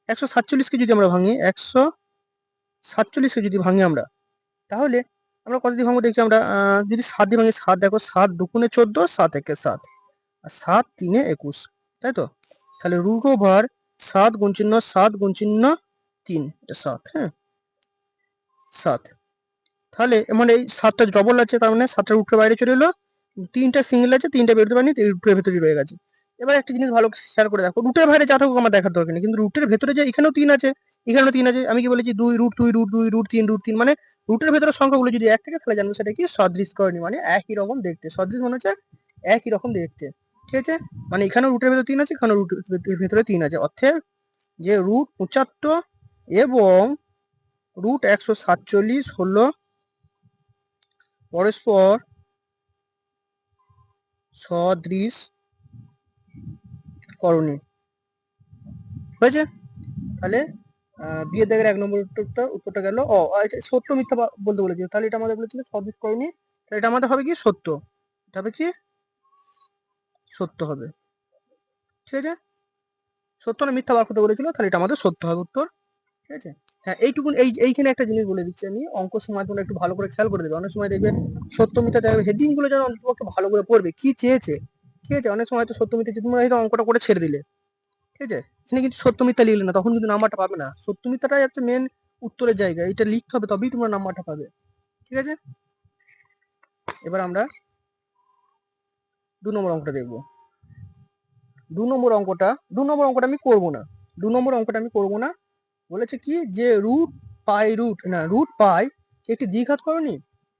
147কে যদি আমরা ভাঙি, 147কে যদি ভাঙি আমরা, তাহলে আমরা কত দিয়ে ভাঙবো দেখি আমরা, যদি 7 দিয়ে ভাঙি, 7 দেখো, 7 2 14, 7 1 7, আর 7 3 21, তাই তো, তাহলে √7 গুণ চিহ্ন 7 গুণ চিহ্ন 3, এটা 7, হ্যাঁ 7, তাহলে মানে এই 7টা ডবল আছে, তার মানে 7টা রুটের বাইরে চলে এলো, 3টা সিঙ্গেল আছে, 3টা বেরোতে পারিনি, রুটের ভেতরে রয়ে গেছে। এবার একটা জিনিস ভালো খেয়াল করে দেখো, রুটের বাইরে যা থাকুক আমার দেখার দরকার নেই, কিন্তু রুটের ভেতরে যে এখানেও 3 আছে, এখানেও 3 আছে, আমি কি বলেছি 2 √2 √2 √3 √3, মানে রুটের ভেতরে সংখ্যাগুলো যদি এক থাকে তাহলে জানবো সেটা কি সদৃশকরণী, মানে একই রকম দেখতে, সদৃশ মনে হচ্ছে একই রকম দেখতে, ঠিক আছে, মানে এখানেও রুটের ভেতরে 3 আছে, এখানেও রুটের ভেতরে 3 আছে, অর্থাৎ যে √75 এবং √147 হলো পরস্পর সদৃশকরণী, হয়েছে। তাহলে বিয়ের দাগের এক নম্বর উত্তরটা গেল। সত্য মিথ্যা বলতে বলেছিল, তাহলে এটা আমাদের বলেছিল সদৃশকরণী, তাহলে এটা আমাদের হবে কি সত্য, এটা হবে কি সত্য হবে, ঠিক আছে, সত্য না মিথ্যা বার করতে বলেছিল, তাহলে এটা আমাদের সত্য হবে উত্তর, ঠিক আছে। হ্যাঁ এইটুকুন, এইখানে একটা জিনিস বলে দিচ্ছি আমি, অঙ্ক সময় তোমরা একটু ভালো করে খেয়াল করে দেবে, অনেক সময় দেখবে সত্য মিথ্যা দেখবে হেডিং গুলো যেন অন্তত ভালো করে পড়বে কি চেয়েছে, ঠিক আছে, অনেক সময় তো সত্য মিথ্যা তোমরা হয়তো অঙ্কটা করে ছেড়ে দিলে, ঠিক আছে, এখানে কিন্তু সত্য মিথ্যা লিখলে না, তখন কিন্তু নাম্বারটা পাবে না, সত্য মিথ্যাটাই হচ্ছে মেন উত্তরের জায়গা, এটা লিখতে হবে তবেই তোমরা নাম্বারটা পাবে, ঠিক আছে। এবার আমরা 2 নম্বর অঙ্কটা দেখবো। 2 নম্বর অঙ্কটা আমি করব না, 2 নম্বর অঙ্কটা আমি করব না, বলেছে কি যে রুট পাই একটি দ্বিঘাত করণী,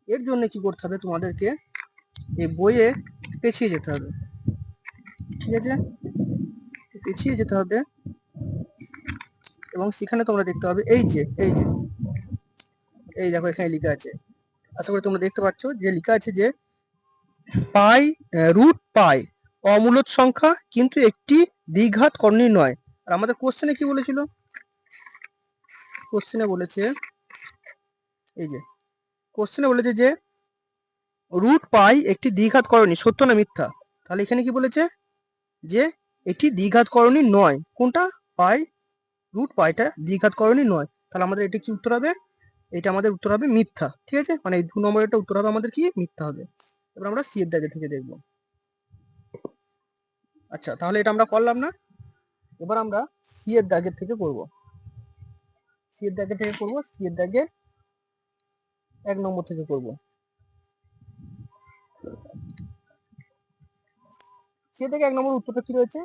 এর জন্য কি করতে হবে তোমাদেরকে, এই বইয়ে পেছিয়ে যেতে হবে, ঠিক আছে, পেছিয়ে যেতে হবে, এবং সেখানে তোমরা দেখতে হবে এই যে এই দেখো এখানে লেখা আছে, আশা করি তোমরা দেখতে পাচ্ছ যে লেখা আছে যে রুট পাই অমূলদ সংখ্যা কিন্তু একটি দ্বিঘাত করণী নয়। আর আমাদের কোশ্চেনে কি বলেছিল, কোশ্চেনে বলেছে এই যে কোশ্চেনে বলেছে যে রুট পাই একটি দ্বিঘাত করণী, সত্য না মিথ্যা, তাহলে এখানে কি বলেছে যে এটি দ্বিঘাত করণী নয়, কোনটা রুট পাইটা দ্বিঘাত করণী নয়, তাহলে আমাদের এটা কি উত্তর হবে, এটা আমাদের উত্তর হবে মিথ্যা, ঠিক আছে, মানে এই 2 নম্বরেরটা উত্তর হবে আমাদের কি মিথ্যা হবে। এবার আমরা সি এর দাগে থেকে দেখবো। আচ্ছা তাহলে এটা আমরা করলাম না, এবার আমরা সি এর দাগের থেকে করব, সি এর দাগে থেকে করব, সি এর দাগে 1 নম্বর থেকে করব। সি এর দাগে 1 নম্বর উত্তরটা কি রয়েছে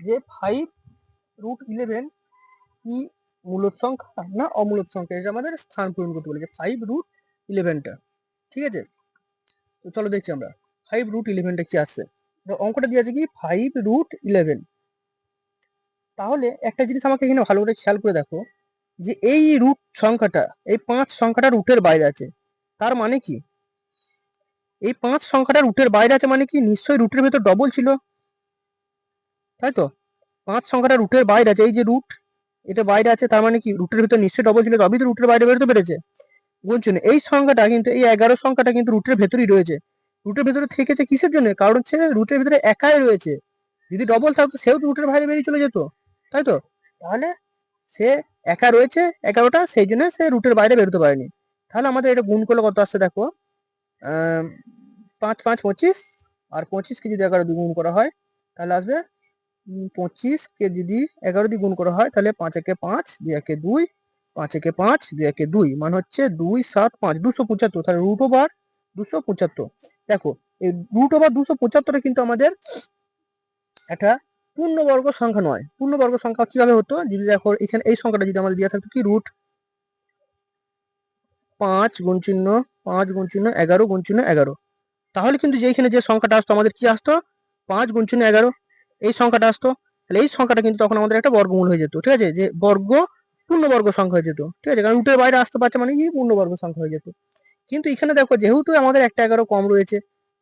যে 5√11 কি মূলদ সংখ্যা না অমূলদ সংখ্যা, এটা আমাদের স্থান পূরণ করতে বলেছে 5√11টা, ঠিক আছে। তো চলো দেখছি আমরা 5√11টা কি আসছে, অঙ্কটা দিয়ে আছে কি 5√11, তাহলে একটা জিনিস আমাকে এখানে ভালো করে খেয়াল করে দেখো যে এই রুট সংখ্যাটা, এই 5 সংখ্যাটা রুটের বাইরে আছে, তার মানে কি এই 5 সংখ্যাটা রুটের বাইরে আছে মানে কি নিশ্চয়ই রুটের ভেতর ডবল ছিল, তাই তো, 5 সংখ্যাটা রুটের বাইরে আছে, এই যে রুট এটা বাইরে আছে, তার মানে কি রুটের ভেতর নিশ্চয়ই ডবল ছিল, তবেই তো রুটের বাইরে বেরোতে পেরেছে, বুঝছেন, এই সংখ্যাটা কিন্তু এই 11 সংখ্যাটা কিন্তু রুটের ভেতরই রয়েছে, রুটের ভেতরে থেকেছে কিসের জন্য, কারণ হচ্ছে রুটের ভেতরে একাই রয়েছে, যদি ডবল থাকতো সেও তো রুটের বাইরে বেরিয়ে চলে যেত, তাই তো, তাহলে সে একা রয়েছে 11টা, সেই জন্য সে রুটের বাইরে বেরোতে পারেনি। তাহলে আমাদের এটা গুণ করলে কত আসছে দেখো, 5 5 25, আর 25কে যদি 11 দিয়ে গুণ করা হয় তাহলে আসবে 25কে যদি 11 দিয়ে গুণ করা হয় তাহলে 5 একে 5, 2 একে 2, 5 একে 5, 2 একে 2 মানে হচ্ছে 2 7 5 275। তাহলে রুট ওভার 275। দেখো এই রুট ওভার 275 কিন্তু আমাদের একটা পূর্ণবর্গ সংখ্যা নয়। পূর্ণবর্গ সংখ্যা কিভাবে হতো, যদি দেখো এখানে এই সংখ্যাটা যদি আমাদের দেওয়া থাকতো কি রুট 5 গুণ চিহ্ন 5 গুণ চিহ্ন 11 গুণ চিহ্ন 11, তাহলে কিন্তু যেখানে যে সংখ্যাটা আসতো আমাদের কি আসতো 5 গুণ চিহ্ন 11 এই সংখ্যাটা আসতো। তাহলে এই সংখ্যাটা কিন্তু তখন আমাদের একটা বর্গমূল হয়ে যেত, ঠিক আছে, যে বর্গ পূর্ণবর্গ সংখ্যা হয়ে যেত, ঠিক আছে, কারণ রুটের বাইরে আসতে পারছে মানে কি পূর্ণবর্গ সংখ্যা হয়ে যেত। কিন্তু এখানে দেখো যেহেতু আমাদের একটা 11 কম রয়েছে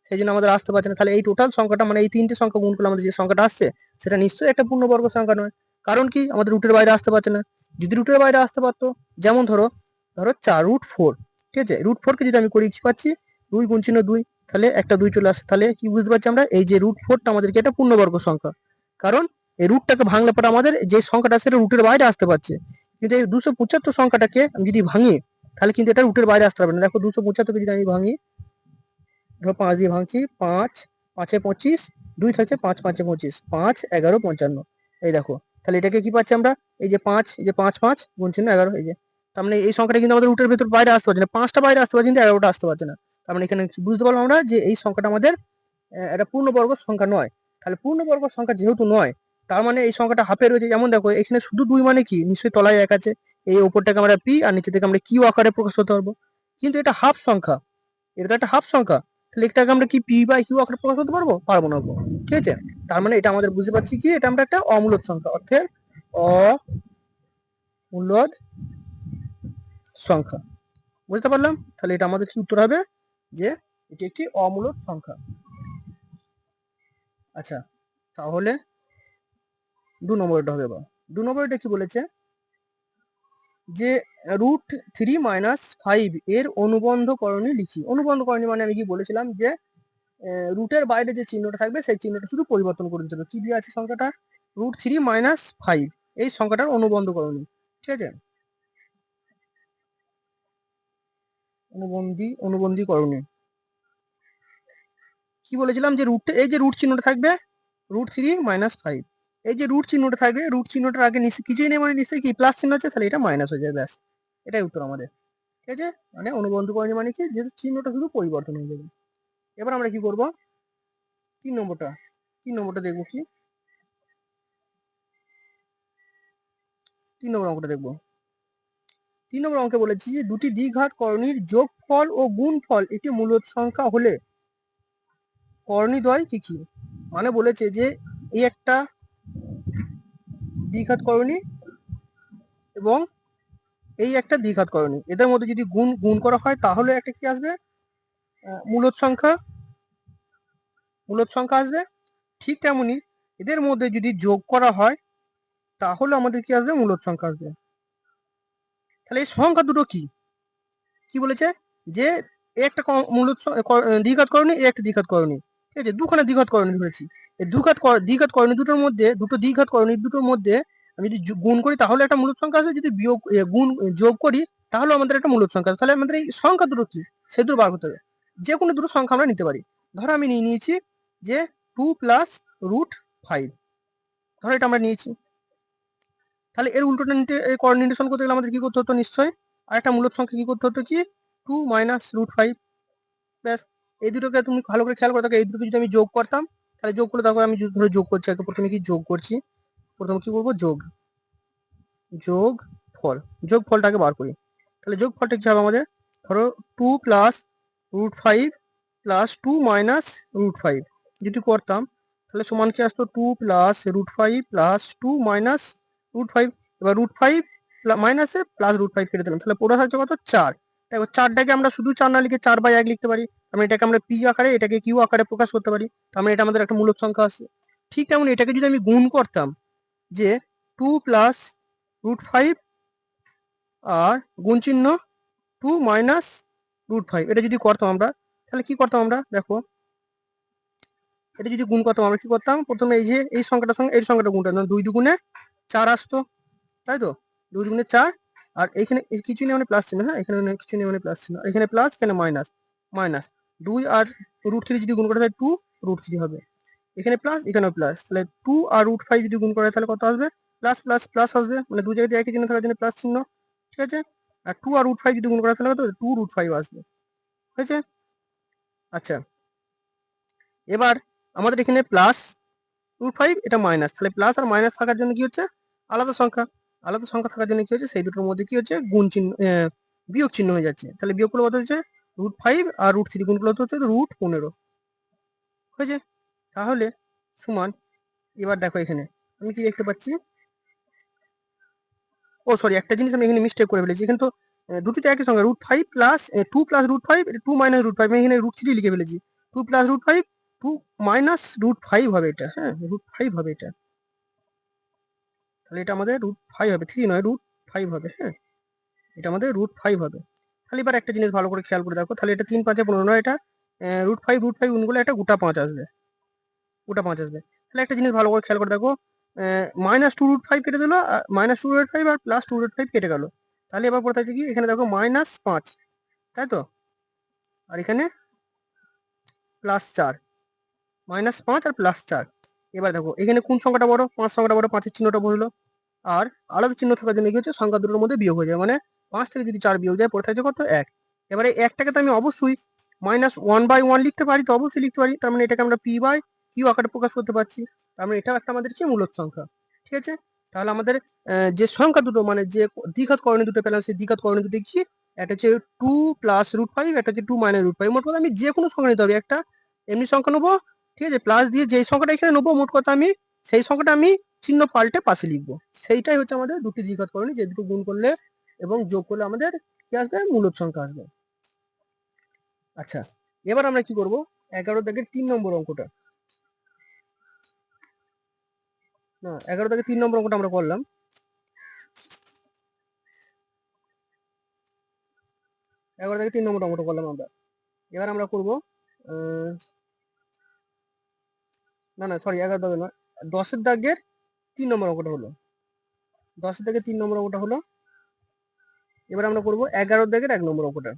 সেই জন্য আমাদের আসতে পারছে না। তাহলে এই টোটাল সংখ্যাটা মানে এই তিনটে সংখ্যা গুণ করলে আমাদের যে সংখ্যাটা আসছে সেটা নিশ্চয়ই একটা পূর্ণবর্গ সংখ্যা নয়। কারণ কি আমাদের রুটের বাইরে আসতে পারছে না। যদি রুটের বাইরে আসতে পারতো, যেমন ধরো ধরো 4 √ 4, ঠিক আছে, √ 4কে যদি আমি করি কি পাচ্ছি 2 গুণ চিহ্ন 2, তাহলে একটা 2 চলে আসে। তাহলে কি বুঝতে পারছি আমরা এই যে √ 4টা আমাদেরকে একটা পূর্ণবর্গ সংখ্যা, কারণ এই রুটটাকে ভাঙলে পরে আমাদের যে সংখ্যাটা সেটা রুটের বাইরে আসতে পারছে। কিন্তু এই 275 সংখ্যাটাকে আমি যদি ভাঙি তাহলে কিন্তু এটা রুটের বাইরে আসতে পারবে না। দেখো 275কে যদি আমি ভাঙি, ধরো 5 দিয়ে ভাঙছি, 5 5 এ 25, 2 থাকছে 5 5 এ 25, 5 11 55। এই দেখো তাহলে এটাকে কি পাচ্ছি আমরা, এই যে 5, এই যে 5 5 গুণ চিহ্ন 11, এই যে তার মানে এই সংখ্যাটা কিন্তু আমাদের রুটের ভেতর বাইরে আসতে পারছে না। 5টা বাইরে আসতে পারছে কিন্তু 11টা আসতে পারছে না। তার মানে এখানে বুঝতে পারলাম আমরা যে এই সংখ্যাটা আমাদের একটা পূর্ণবর্গ সংখ্যা নয়। তাহলে পূর্ণবর্গ সংখ্যা যেহেতু নয়, তার মানে এই সংখ্যাটা হাফে রয়েছে। যেমন দেখো এখানে শুধু 2 মানে কি নিশ্চয়ই তলায় 1 আছে, এই উপরটাকে আমরা পি আর নিচে থেকে আমরা কিউ আকারে প্রকাশ করতে পারবো। কিন্তু এটা হাফ সংখ্যা, এটা তো একটা হাফ সংখ্যা, তাহলে এটাকে আমরা কি পি বাই কিউ আকারে প্রকাশ করতে পারবো? পারবো না। ঠিক আছে, তার মানে এটা আমাদের বুঝতে পারছি কি এটা আমরা একটা অমূলদ সংখ্যা, অর্থের অমূলদ সংখ্যা। বুঝতে পারলাম? তাহলে এটা আমাদের কি উত্তর হবে যে এটি একটি অমূলদ সংখ্যা। আচ্ছা, তাহলে 2 নম্বরটা হবে। এবার 2 নম্বরটা কি বলেছে যে √3 - 5 এর অনুবন্ধ করণী লিখি। অনুবন্ধ করণী মানে আমি কি বলেছিলাম যে রুটের বাইরে যে চিহ্নটা থাকবে সেই চিহ্নটা শুধু পরিবর্তন করে দিতে হবে। কি দিয়ে আছে সংখ্যাটা √3 - 5, এই সংখ্যাটার অনুবন্ধ করণী, ঠিক আছে, অনুবন্ধী করণী। কি বলেছিলাম যে এই যে রুট চিহ্নটা থাকবে √3 - 5, এই যে রুট চিহ্নটা থাকবে রুট চিহ্নটার আগে নিশ্চয়ই কিছুই নেই, মানে নিশ্চয়ই কি প্লাস চিহ্ন আছে, তাহলে এটা মাইনাস হয়ে যাবে, ব্যাস এটাই উত্তর আমাদের। ঠিক আছে, মানে অনুবন্ধ করণী মানে কি যেহেতু চিহ্নটা শুধু পরিবর্তন হয়ে যাবে। এবার আমরা কি করব 3 নম্বরটা দেখবো কি 3 নম্বর অঙ্কটা দেখবো। 3 নম্বর অঙ্কে বলেছি যে দুটি দ্বিঘাত করণীর যোগফল ও গুণফল একটি মূলদ সংখ্যা হলে করণীদ্বয় কি কি। মানে বলেছে যে এই একটা দ্বিঘাত করণী এবং এই একটা দ্বিঘাত করণী, এদের মধ্যে যদি গুণ করা হয় তাহলে একটা কি আসবে মূলদ সংখ্যা আসবে। ঠিক তেমনি এদের মধ্যে যদি যোগ করা হয় তাহলে আমাদের কি আসবে মূলদ সংখ্যা আসবে। তাহলে এই সংখ্যা দুটো কি কি বলেছে যে একটা মূলদ দ্বিঘাত করণী, একটা দ্বিঘাত করণী, ঠিক আছে, দুখানা দ্বিঘাত করণী ধরেছি। এই দ্বিঘাত করণী দুটোর মধ্যে দুটো দ্বিঘাত করণী দুটোর মধ্যে আমি যদি গুণ করি তাহলে একটা মূলদ সংখ্যা আসবে, যদি বিয়োগ যোগ করি তাহলে আমাদের একটা মূলদ সংখ্যা। তাহলে আমাদের এই সংখ্যা দুটো কি সে দুটো বার করতে হবে। যে কোনো দুটো সংখ্যা আমরা নিতে পারি। ধরো আমি নিয়েছি যে 2 + √5, ধরো এটা আমরা নিয়েছি। তাহলে এর উল্টোটা নির্দেশন করতে গেলে আমাদের কি করতে হতো, নিশ্চয়ই আর একটা মূলদ সংখ্যা কি করতে হতো কি 2 - √5, ব্যাস। এই দুটোকে তুমি ভালো করে খেয়াল করে দেখো, এই দুটোকে যদি আমি যোগ করতাম তাহলে যোগ করে দেখো, আমি ধরে যোগ করছি, আগে প্রথমে কি যোগ করছি, প্রথমে কি করবো যোগ ফলটাকে বার করি। তাহলে যোগ ফলটা কি হবে আমাদের, ধরো 2 + √5 + 2 - √5 যদি করতাম তাহলে সমান কি আসতো 2 + √5 + 2 - √5। এবার √5 মাইনাসে প্লাস √5 কেটে দিলাম, তাহলে পুরো থাকছে কত 4। দেখো 4টাকে আমরা শুধু 4 না লিখে 4/1 লিখতে পারি, আমরা এটাকে আমরা পি আকারে এটাকে কিউ আকারে প্রকাশ করতে পারি, তার মানে এটা আমাদের একটা মূলদ সংখ্যা আছে। ঠিক তেমন এটাকে যদি আমি গুণ করতাম যে 2 + √5 আর গুণ চিহ্ন 2 - √5, এটা যদি করতাম আমরা তাহলে কি করতাম আমরা দেখো, এটা যদি গুণ করতাম আমরা কি করতাম, প্রথমে এই যে এই সংখ্যাটার সঙ্গে এই সংখ্যাটা গুণটা 2 দুগুণে 4 আসতো, তাই তো 2 দুগুণে 4, আর এখানে কিছু নেই মানে প্লাস চিহ্ন, হ্যাঁ এখানে কিছু নেই মানে প্লাস চিহ্ন, এখানে প্লাস এখানে মাইনাস 2 আর √3 যদি গুণ করা হয় 2 √3 হবে। এখানে প্লাস এখানেও প্লাস, তাহলে 2 আর √5 যদি গুণ করে তাহলে কত আসবে, প্লাস প্লাস প্লাস আসবে, মানে দু জায়গাতে একই চিহ্ন থাকার জন্য প্লাস চিহ্ন, ঠিক আছে। আর 2 আর √5 যদি গুণ করে তাহলে কত, 2√5 আসবে, হয়েছে। আচ্ছা, এবার আমাদের এখানে প্লাস √5, এটা মাইনাস, তাহলে প্লাস আর মাইনাস থাকার জন্য কি হচ্ছে, আলাদা সংখ্যা, আলাদা সংখ্যা থাকার জন্য কি হচ্ছে, সেই দুটোর মধ্যে কি হচ্ছে, গুণ চিহ্ন, বিয়োগ চিহ্ন হয়ে যাচ্ছে, তাহলে বিয়োগ করলে কত হচ্ছে, √5 আর √3 গুণ করলে হচ্ছে √15, হয়েছে। তাহলে সমান, এবার দেখো এখানে আমি কি দেখতে পাচ্ছি, ও সরি, একটা জিনিস আমি এখানে মিস্টেক করে ফেলেছি, এখানে তো দুটিতে একই সংখ্যা, √5 প্লাস 2 প্লাস √5, 2 মাইনাস √5, আমি এখানে √3 লিখে ফেলেছি, 2 প্লাস √5, 2 মাইনাস √5 হবে এটা, হ্যাঁ √5 হবে এটা, তাহলে এটা আমাদের √5 হবে, 3 নয় √5 হবে, হ্যাঁ এটা আমাদের √5 হবে। তাহলে এবার একটা জিনিস ভালো করে খেয়াল করে দেখো, তাহলে এটা 3 5 15 নয়, এটা √5 গুণ করলে এটা গোটা 5 আসবে, গোটা 5 আসবে। তাহলে একটা জিনিস ভালো করে খেয়াল করে দেখো, -2 √5 কেটে দিল, -2 √5 আর +2 √5 কেটে গেল, তাহলে এবার পড়ে থাকছে কি, এখানে দেখো -5, তাই তো, আর এখানে +4, -5 আর +4। এবার দেখো এখানে কোন সংখ্যাটা বড়, 5 সংখ্যাটা বড়, 5-এর চিহ্নটা বড়, আর আলাদা চিহ্ন থাকার জন্য কি হচ্ছে, সংখ্যা দুটোর মধ্যে বিয়োগ হয়ে যায়, মানে 5 থেকে যদি 4 বিয়োগ যায় পড়ে থাকছে কত, 1। এবারে একটাকে তো আমি অবশ্যই -1/1 লিখতে পারি, তো অবশ্যই লিখতে পারি, তার মানে এটাকে আমরা p/q আকারে প্রকাশ করতে পারছি, তার মানে এটাও একটা আমাদের কি মূলদ সংখ্যা, ঠিক আছে। তাহলে আমাদের যে সংখ্যা দুটো, মানে যে দ্বিঘাত করণীয় দুটো পেলাম, সেই দ্বিঘাত করণীয় দুটো কি, একটা হচ্ছে 2 প্লাস √5, একটা হচ্ছে 2 মাইনাস √5, মোট কথা আমি যে কোনো সংখ্যা নিতে পারি, একটা এমনি সংখ্যা নেবো, ঠিক আছে, প্লাস দিয়ে যে সংখ্যাটা এখানে নেবো, মোট কথা আমি সেই সংখ্যাটা আমি চিহ্ন পাল্টে পাশে লিখবো, সেইটাই হচ্ছে আমাদের দুটি দ্বিঘাত করণী, যে দুটো গুণ করলে এবং যোগ করলে আমাদের কি আসবে, মূলদ সংখ্যা আসবে। আচ্ছা, এবার আমরা কি করব, 11 দাগের 3 নম্বর অঙ্কটা, না 11 দাগের 3 নম্বর অঙ্কটা আমরা করলাম, 11 দাগের 3 নম্বর অঙ্কটা করলাম আমরা। এবার আমরা করব, না না সরি 11 দাগের নয়, 10 দাগের 3 নম্বর অঙ্কটা হলো, 10 দাগের 3 নম্বর অঙ্কটা হলো। এবার আমরা করব 11 দাগের 1 নম্বর অঙ্কটা।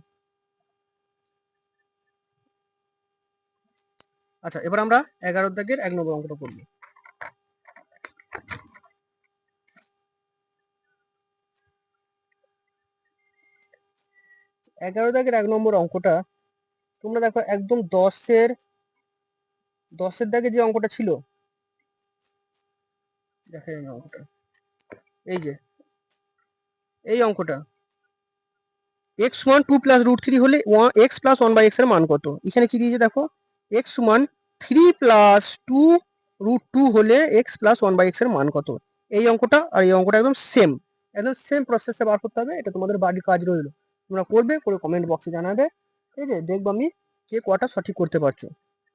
আচ্ছা, এবার আমরা 11 দাগের 1 নম্বর অঙ্কটা করব। 11 দাগের 1 নম্বর অঙ্কটা তোমরা দেখো, একদম 10 দাগে যে অঙ্কটা ছিল, দেখেন অঙ্কটা, এই যে এই অঙ্কটা, x সমান 2 প্লাস √3 হলে x প্লাস 1/x এর মান কত, এখানে কি দিয়েছে দেখো, x সমান 3 প্লাস 2 √2 হলে x প্লাস 1/x এর মান কত। এই অঙ্কটা আর এই অঙ্কটা একদম সেম প্রসেসে বার করতে হবে, এটা তোমাদের বাড়ির কাজ রইলো, তোমরা করবে, করে কমেন্ট বক্সে জানাবে, ঠিক আছে, দেখবো আমি কে কটা সঠিক করতে পারছো,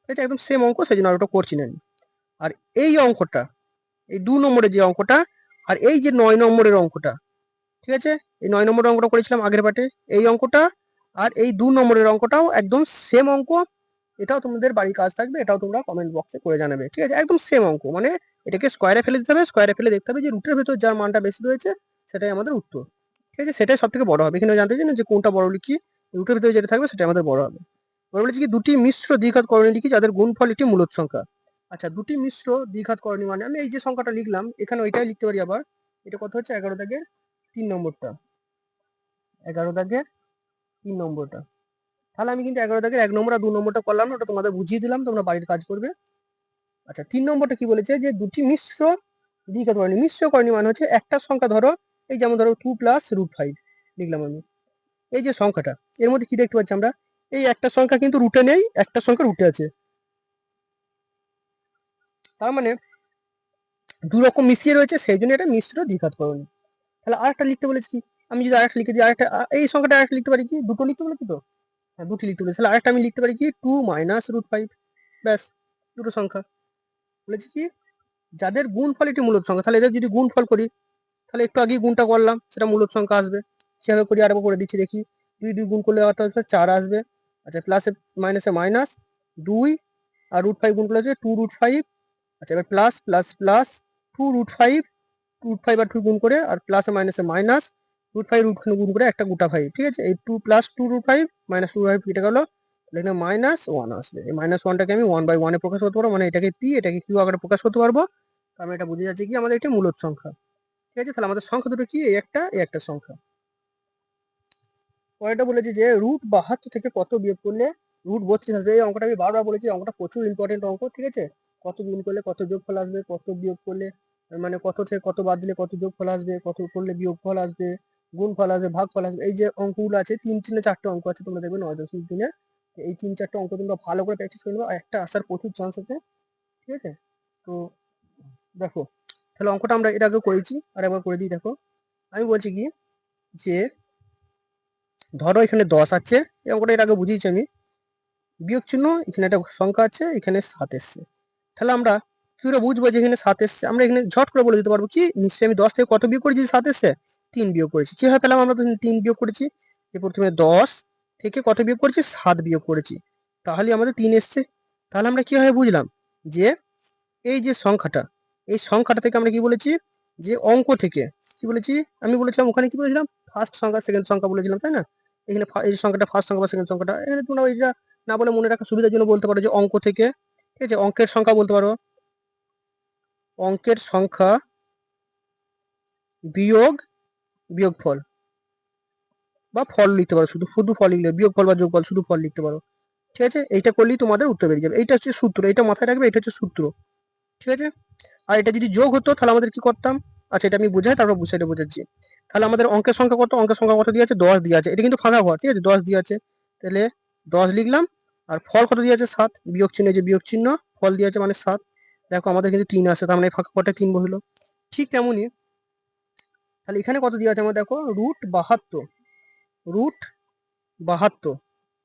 ঠিক আছে, একদম সেম অঙ্ক, সেই জন্য আর ওটা করছি না আমি। আর এই অঙ্কটা, এই 2 নম্বরের যে অঙ্কটা, আর এই যে 9 নম্বরের অঙ্কটা, ঠিক আছে, এই 9 নম্বরের অঙ্কটা করেছিলাম আগের পার্টে, এই অঙ্কটা আর এই 2 নম্বরের অঙ্কটাও একদম সেম অঙ্ক, এটাও তোমাদের বাড়ির কাজ থাকবে, এটাও তোমরা কমেন্ট বক্সে করে জানাবে, ঠিক আছে, একদম সেম অঙ্ক, মানে এটাকে স্কোয়ারে ফেলে দিতে হবে, স্কোয়ারে ফেলে দেখতে হবে যে রুটের ভেতর যার মানটা বেশি রয়েছে সেটাই আমাদের উত্তর, ঠিক আছে, সেটাই সব থেকে বড় হবে, এখানে জানতে চাই না যে কোনটা বড় লিখি, রুটের ভেতরে যেটা থাকবে সেটা আমাদের বড় হবে। এবার বলেছি কি, দুটি মিশ্র দ্বিঘাত করণী লিখি যাদের গুণফল একটি মূলদ সংখ্যা। আচ্ছা, দুটি মিশ্র দ্বিঘাত করণী মানে আমি এই যে সংখ্যাটা লিখলাম এখানে ওইটাই লিখতে পারি আবার, এটা কত হচ্ছে 11 দাগের 3 নম্বরটা, 11 দাগের 3 নম্বরটা, তাহলে আমি কিন্তু 11 দাগের 1 নম্বর আর 2 নম্বরটা করলাম না, ওটা তোমাদের বুঝিয়ে দিলাম, তোমরা বাড়ির কাজ করবে। আচ্ছা, 3 নম্বরটা কি বলেছে, যে দুটি মিশ্র দ্বিঘাত করণী, মিশ্র করণী মানে হচ্ছে একটা সংখ্যা ধরো, এই যেমন ধরো 2 প্লাস √5 লিখলাম আমি, এই যে সংখ্যাটা, এর মধ্যে কি দেখতে পাচ্ছি আমরা, এই একটা সংখ্যা কিন্তু রুটে নেই, একটা সংখ্যা রুটে আছে, তার মানে দু রকম মিশিয়ে রয়েছে, সেই জন্য এটা মিশ্র দ্বিঘাত করণী। তাহলে আরেকটা লিখতে বলেছি কি, আমি যদি আরেকটা লিখে দিই, আরেকটা এই সংখ্যাটা আরেকটা লিখতে পারি কি, দুটো লিখতে বলেছি তো, হ্যাঁ দুটি লিখতে বলেছি, তাহলে আরেকটা আমি লিখতে পারি কি 2 মাইনাস √5, ব্যাস, দুটো সংখ্যা। বলেছি কি, যাদের গুণফল একটি মূলদ সংখ্যা, তাহলে এদের যদি গুণফল করি, তাহলে একটু আগেই গুণটা করলাম, সেটা মূলদ সংখ্যা আসবে, সেভাবে করি, আরেকবার করে দিচ্ছি দেখি, 2 গুণ করলে অর্থাৎ 4 আসবে। আচ্ছা, প্লাসে মাইনাসে মাইনাস, 2 আর √5 গুণ করলে হচ্ছে 2 √5। আচ্ছা, এবার প্লাস প্লাস প্লাস 2 √5, √5 আর 2 গুণ করে, আর প্লাসে মাইনাসে মাইনাস, √5 গুণ করে একটা গোটা 5, ঠিক আছে, এই 2 প্লাস 2 √5 মাইনাস 2 √5 কেটে গেল, এখানে -1 আসবে। এই -1টাকে আমি 1/1 এ প্রকাশ করতে পারবো, মানে এটাকে p এটাকে q আকারে প্রকাশ করতে পারবো। কারণ এটা বুঝে যাচ্ছে কি আমাদের এটা মূলদ সংখ্যা। ঠিক আছে, তাহলে আমাদের সংখ্যা দুটো কি, এই একটা সংখ্যা। পরেরটা বলেছে যে √72 থেকে কত বিয়োগ করলে √32 আসবে। এই অঙ্কটা আমি বারবার বলেছি, অঙ্কটা প্রচুর ইম্পর্টেন্ট অঙ্ক। ঠিক আছে, কত গুণ করলে কত যোগফল আসবে, কত বিয়োগ করলে মানে কত থেকে কত বাদ দিলে কত যোগফল আসবে, কত করলে বিয়োগফল আসবে, গুণফল আসবে, ভাগফল আসবে। এই যে অঙ্কগুলো আছে 3-4টে অঙ্ক আছে, তোমরা দেখবে 9-10 দিনে। এই 3-4টে অঙ্ক তোমরা ভালো করে প্র্যাকটিস করে নেবে, একটা আসার প্রচুর চান্স আছে। ঠিক আছে, তো দেখো তাহলে অঙ্কটা আমরা এর আগে করেছি, আর একবার করে দিই। দেখো আমি বলছি কি যে ধরো এখানে 10 আছে, এই অঙ্কটা এর আগে বুঝিয়েছি আমি। বিয়োগ চিহ্ন, এখানে একটা সংখ্যা আছে, এখানে 7 এসছে। তাহলে আমরা কি করে বুঝবো যে এখানে 7 এসছে? আমরা এখানে ঝট করে বলে দিতে পারবো কি, নিশ্চয়ই আমি 10 থেকে কত বিয়োগ করেছি, 7 এসছে, 3 বিয়োগ করেছি। কিভাবে পেলাম? আমরা তো 3 বিয়োগ করেছি, যে প্রথমে 10 থেকে কত বিয়োগ করেছি, 7 বিয়োগ করেছি, তাহলে আমাদের 3 এসছে। তাহলে আমরা কিভাবে বুঝলাম যে এই যে সংখ্যাটা, এই সংখ্যাটা থেকে আমরা কি বলেছি, যে অঙ্ক থেকে কি বলেছি, আমি বলেছিলাম ওখানে কি বলেছিলাম, ফার্স্ট সংখ্যা সেকেন্ড সংখ্যা বলেছিলাম, তাই না? এখানে এই সংখ্যাটা ফার্স্ট সংখ্যা বা সেকেন্ড সংখ্যাটা, এখানে তোমরা ওইটা না বলে মনে রাখার সুবিধার জন্য বলতে পারো যে অঙ্ক থেকে। ঠিক আছে, অঙ্কের সংখ্যা বলতে পারো, অঙ্কের সংখ্যা বিয়োগ বিয়োগফল, বা ফল লিখতে পারো, শুধু শুধু ফল লিখলে, বিয়োগফল বা যোগফল, শুধু ফল লিখতে পারো। ঠিক আছে, এইটা করলেই তোমাদের উত্তর বেরিয়ে যাবে। এইটা হচ্ছে সূত্র, এটা মাথায় রাখবে, এটা হচ্ছে সূত্র। ঠিক আছে, আর এটা যদি যোগ হতো তাহলে আমাদের কি করতাম? আচ্ছা, এটা আমি বুঝাই, তারপর বুঝাইতে বোঝাচ্ছি। তাহলে আমাদের অঙ্কের সংখ্যা কত, অঙ্কের সংখ্যা কত দিয়ে আছে, 10 দিয়ে আছে। এটা কিন্তু ফাঁকা ঘর, ঠিক আছে, 10 দিয়ে আছে, তাহলে 10 লিখলাম। আর ফল কত দিয়ে আছে, 7, বিয়োগ চিহ্ন, যে বিয়োগ চিহ্ন, ফল দিয়ে আছে মানে 7। দেখো আমাদের কিন্তু 3 আসে, তার মানে ফাঁকা ঘরটা 3 বসলো। ঠিক তেমনই তাহলে এখানে কত দিয়ে আছে আমার, দেখো √72, √72,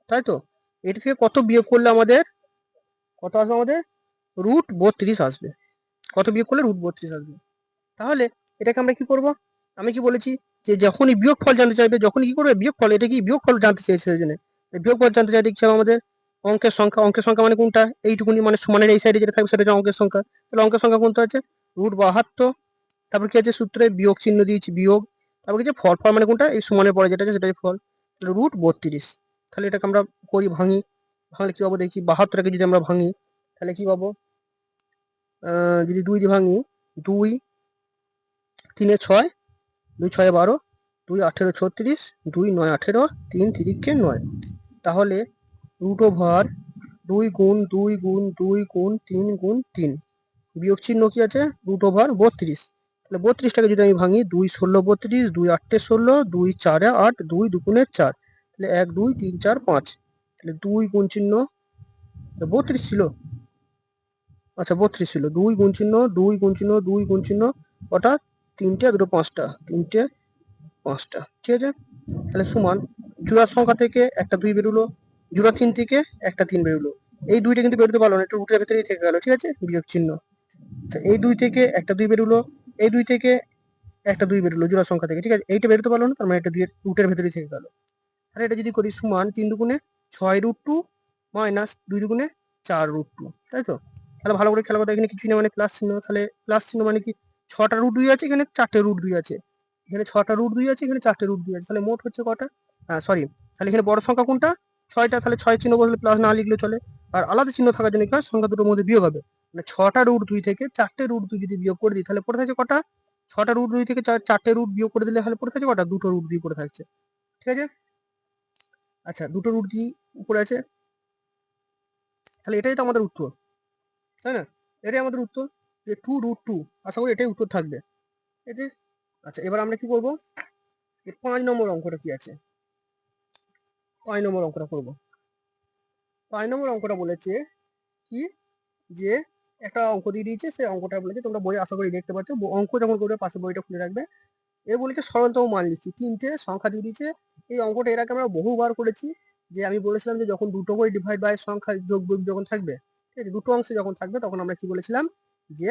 তাই তো? এটা থেকে কত বিয়োগ করলে আমাদের কত আসবে, আমাদের √32 আসবে। কত বিয়োগ করলে √32 আসবে। তাহলে এটাকে আমরা কি করব, আমি কি বলেছি, যে যখনই বিয়োগফল জানতে চাইবে, যখনই কি করবে, বিয়োগফল, এটা কি বিয়োগফল জানতে চাইছে, সেই জন্য বিয়োগফল জানতে চাই দেখছি আমাদের অঙ্কের সংখ্যা। অঙ্কের সংখ্যা মানে কোনটা, এইটুকুনি, মানে সমানের এই সাইডে যেটা থাকবে সেটা হচ্ছে অঙ্কের সংখ্যা। তাহলে অঙ্কের সংখ্যা কোনটা আছে, √72। তারপর কি আছে, সূত্রে বিয়োগ চিহ্ন দিয়েছি, বিয়োগ। তারপর কি আছে, ফল, ফল মানে কোনটা, এই সমানের পরে যেটা আছে সেটাই ফল। তাহলে √32। তাহলে এটাকে আমরা করি, ভাঙি, ভাঙলে কি পাবো দেখি, 72টাকে যদি আমরা ভাঙি তাহলে কি পাবো, যদি 2 দিয়ে ভাঙি, 2 3 6, 2 6 12, 2 18 36, 2 9 18, 3 3 9। তাহলে √2 গুণ 2 গুণ 2 গুণ 3 গুণ 3, বিয়োগ চিহ্ন কি আছে, √32। তাহলে 32টাকে যদি আমি ভাঙি, 2 16 32, 2 8 16, 2 4 8, 2 2 4, তাহলে 1 2 3 4 5। তাহলে 2 গুণ চিহ্ন 32 ছিল, আচ্ছা 32 ছিল, 2 গুণ চিহ্ন, 2 গুণ চিহ্ন, 2 গুণ চিহ্ন, ওটা 3টে, দুটো 5টা, 3টে 5টা। ঠিক আছে, তাহলে সমান জোড়ার সংখ্যা থেকে একটা 2 বেরোলো, জোড়া 3 থেকে একটা 3 বেরোলো। এই দুইটা কিন্তু বেরোতে পারলো না, একটু রুটের ভেতরেই থেকে গেল। ঠিক আছে, বিয়োগ চিহ্ন। আচ্ছা, এই 2 থেকে একটা 2 বেরোলো, এই 2 থেকে একটা 2 বেরোলো জোড়া সংখ্যা থেকে। ঠিক আছে, এইটা বেরোতে পারলো না, তার মানে এটা রুটের ভেতরেই থেকে গেল। তাহলে এটা যদি করি সমান 3 দুগুণে 6√2 মাইনাস 2 দুগুণে 4√2, তাই তো? তাহলে ভালো করে খেয়াল করতে, এখানে কিছু না মানে প্লাস চিহ্ন, তাহলে প্লাস চিহ্ন মানে কি, 6টা √2 আছে, এখানে 4টে √2 আছে, এখানে 6টা √2 আছে, এখানে 4টে √2 আছে, তাহলে মোট হচ্ছে কটা, সরি, তাহলে এখানে বড় সংখ্যা কোনটা, 6টা, তাহলে 6 চিহ্ন বসলে প্লাস না লিখলে চলে। আর আলাদা চিহ্ন থাকার জন্য কি হয়, সংখ্যা দুটোর মধ্যে বিয়োগ হবে, মানে 6টা √2 থেকে 4টে √2 যদি বিয়োগ করে দিই তাহলে পড়ে থাকছে কটা, 6টা √2 থেকে 4টে √ বিয়োগ করে দিলে তাহলে পড়ে থাকছে কটা, দুটো √2 পড়ে থাকছে। ঠিক আছে, আচ্ছা, দুটো √2 উপরে আছে, তাহলে এটাই তো আমাদের উত্তর, তাই না? এটাই আমাদের উত্তর, যে 2√2। আশা করি এটাই উত্তর থাকবে। ঠিক আছে, আচ্ছা এবার আমরা কি করবো, 5 নম্বর অঙ্কটা কি আছে, 5 নম্বর অঙ্কটা করবো। 5 নম্বর অঙ্কটা বলেছে কি, যে একটা অঙ্ক দিয়ে দিয়েছে, সেই অঙ্কটা বলেছে, তোমরা বই আশা করি দেখতে পাচ্ছ, অঙ্ক যখন করবে পাশে বইটা খুলে রাখবে। এ বলেছে সরলতম মান লিখি, 3টে সংখ্যা দিয়ে দিয়েছে। এই অঙ্কটা এর আগে আমরা বহুবার করেছি, যে আমি বলেছিলাম যে যখন দুটো করে ডিভাইড বাই সংখ্যা যোগ বিয়োগ যখন থাকবে, ঠিক আছে, দুটো অংশে যখন থাকবে, তখন আমরা কি বলেছিলাম, যে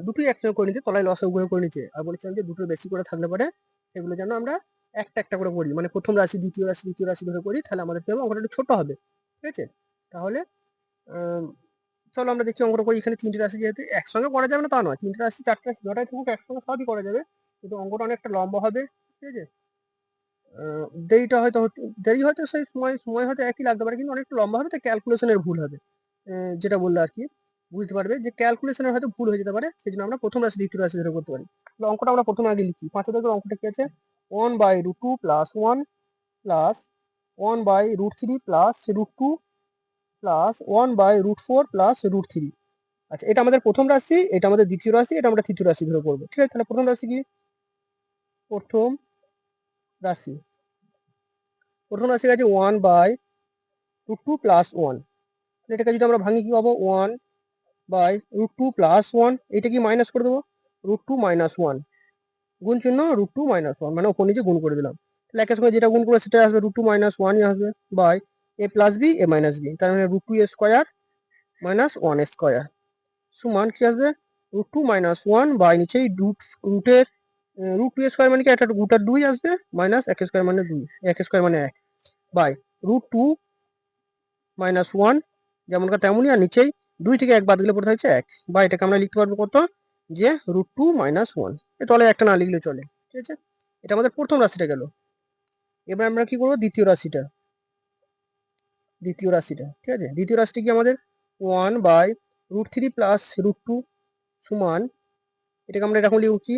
দুটোই একসঙ্গে করে নিতে, তলায় লসাগু করে নিতে। আর বলেছিলাম যে দুটো বেশি করে থাকলে পরে সেগুলো যেন আমরা একটা একটা করে করি, মানে প্রথম রাশি দ্বিতীয় রাশি দ্বিতীয় রাশি ধরে করি, তাহলে আমাদের কি হবে, অঙ্কটা একটু ছোট হবে। ঠিক আছে, তাহলে চলো আমরা দেখি অঙ্কটা করি। এখানে 3টে রাশি, যেহেতু একসঙ্গে করা যাবে না তা নয়, 3টে রাশি 4টে রাশি 9টাই থাকুক একসঙ্গে সবই করা যাবে, কিন্তু অঙ্কটা অনেকটা লম্বা হবে। ঠিক আছে, দেরিটা হয়তো দেরি হয়তো সেই সময় হয়তো একই লাগতে পারে, কিন্তু অনেকটা লম্বা হবে, তো ক্যালকুলেশনের ভুল হবে। যেটা বললে আর কি বুঝতে পারবে যে ক্যালকুলেশনের হয়তো ভুল হয়ে যেতে পারে, সেই জন্য আমরা প্রথম রাশি দ্বিতীয় রাশি ধরে করতে পারি। তাহলে অঙ্কটা আমরা প্রথমে আগে লিখি। 5 দাগের অঙ্কটা কি আছে? 1/√2 + 1 প্লাস 1/√3 প্লাস √2 প্লাস 1/√4 প্লাস √3। আচ্ছা, এটা আমাদের প্রথম রাশি, এটা আমাদের দ্বিতীয় রাশি, এটা আমরা তৃতীয় রাশি ধরে করবো। ঠিক আছে, তাহলে প্রথম রাশি কি? প্রথম রাশি আছে 1/√2 প্লাস 1। এটাকে যদি আমরা ভাঙি কি পাবো? 1/√2 প্লাস 1। এটা কি মাইনাস করে দেবো? √2 - 1 গুণ চিহ্ন √2 - 1, মানে ওপর নিচে গুণ করে দিলাম। তাহলে একের সঙ্গে যেটা গুণ করবো সেটা আসবে √2 - 1ই আসবে, by a + b a - b, তার মানে √2 a স্কোয়ার মাইনাস 1 স্কোয়ার সমান কি আসবে? √2 - 1 বাই নিচেই রুটের √2 স্কোয়ার মানে কি একটা √2 2 আসবে, মাইনাস 1 স্কোয়ার মানে 2, 1 স্কোয়ার মানে 1, বাই √2 - 1 যেমনকার তেমনই, আর নিচেই 2 থেকে 1 বাদ দিলে পড়ে থাকছে 1, বা এটাকে আমরা লিখতে পারবো কত? যে √2 - 1। তলে একটা না লিখলে চলে। ঠিক আছে, এটা আমাদের প্রথম রাশিটা গেল। এবার আমরা কি করবো? দ্বিতীয় রাশিটা। ঠিক আছে, দ্বিতীয় রাশিটা কি আমাদের? 1/√3 প্লাস √2 সমান, এটাকে আমরা এরকম লিখব কি?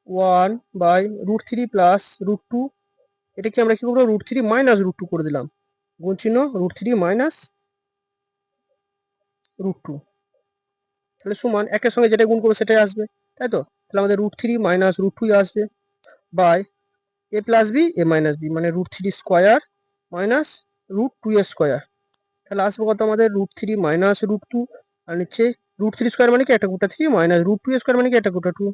1/√3 প্লাস √2। এটা কি আমরা কি করবো? √3 মাইনাস √2 করে দিলাম, গুণ চিহ্ন √3 মাইনাস √2। তাহলে সমান একের সঙ্গে যেটা গুণ করবো সেটাই আসবে, তাই তো? তাহলে আমাদের √3 মাইনাস √2 আসবে, by a + b a - b, মানে √3 স্কোয়ার মাইনাস √2 স্কোয়ার। তাহলে আসবে কত আমাদের? √3 মাইনাস √2, আর নিচে √3 স্কোয়ার মানে কি একটা গোটা 3 মাইনাস √2 স্কোয়ার মানে কি একটা গোটা 2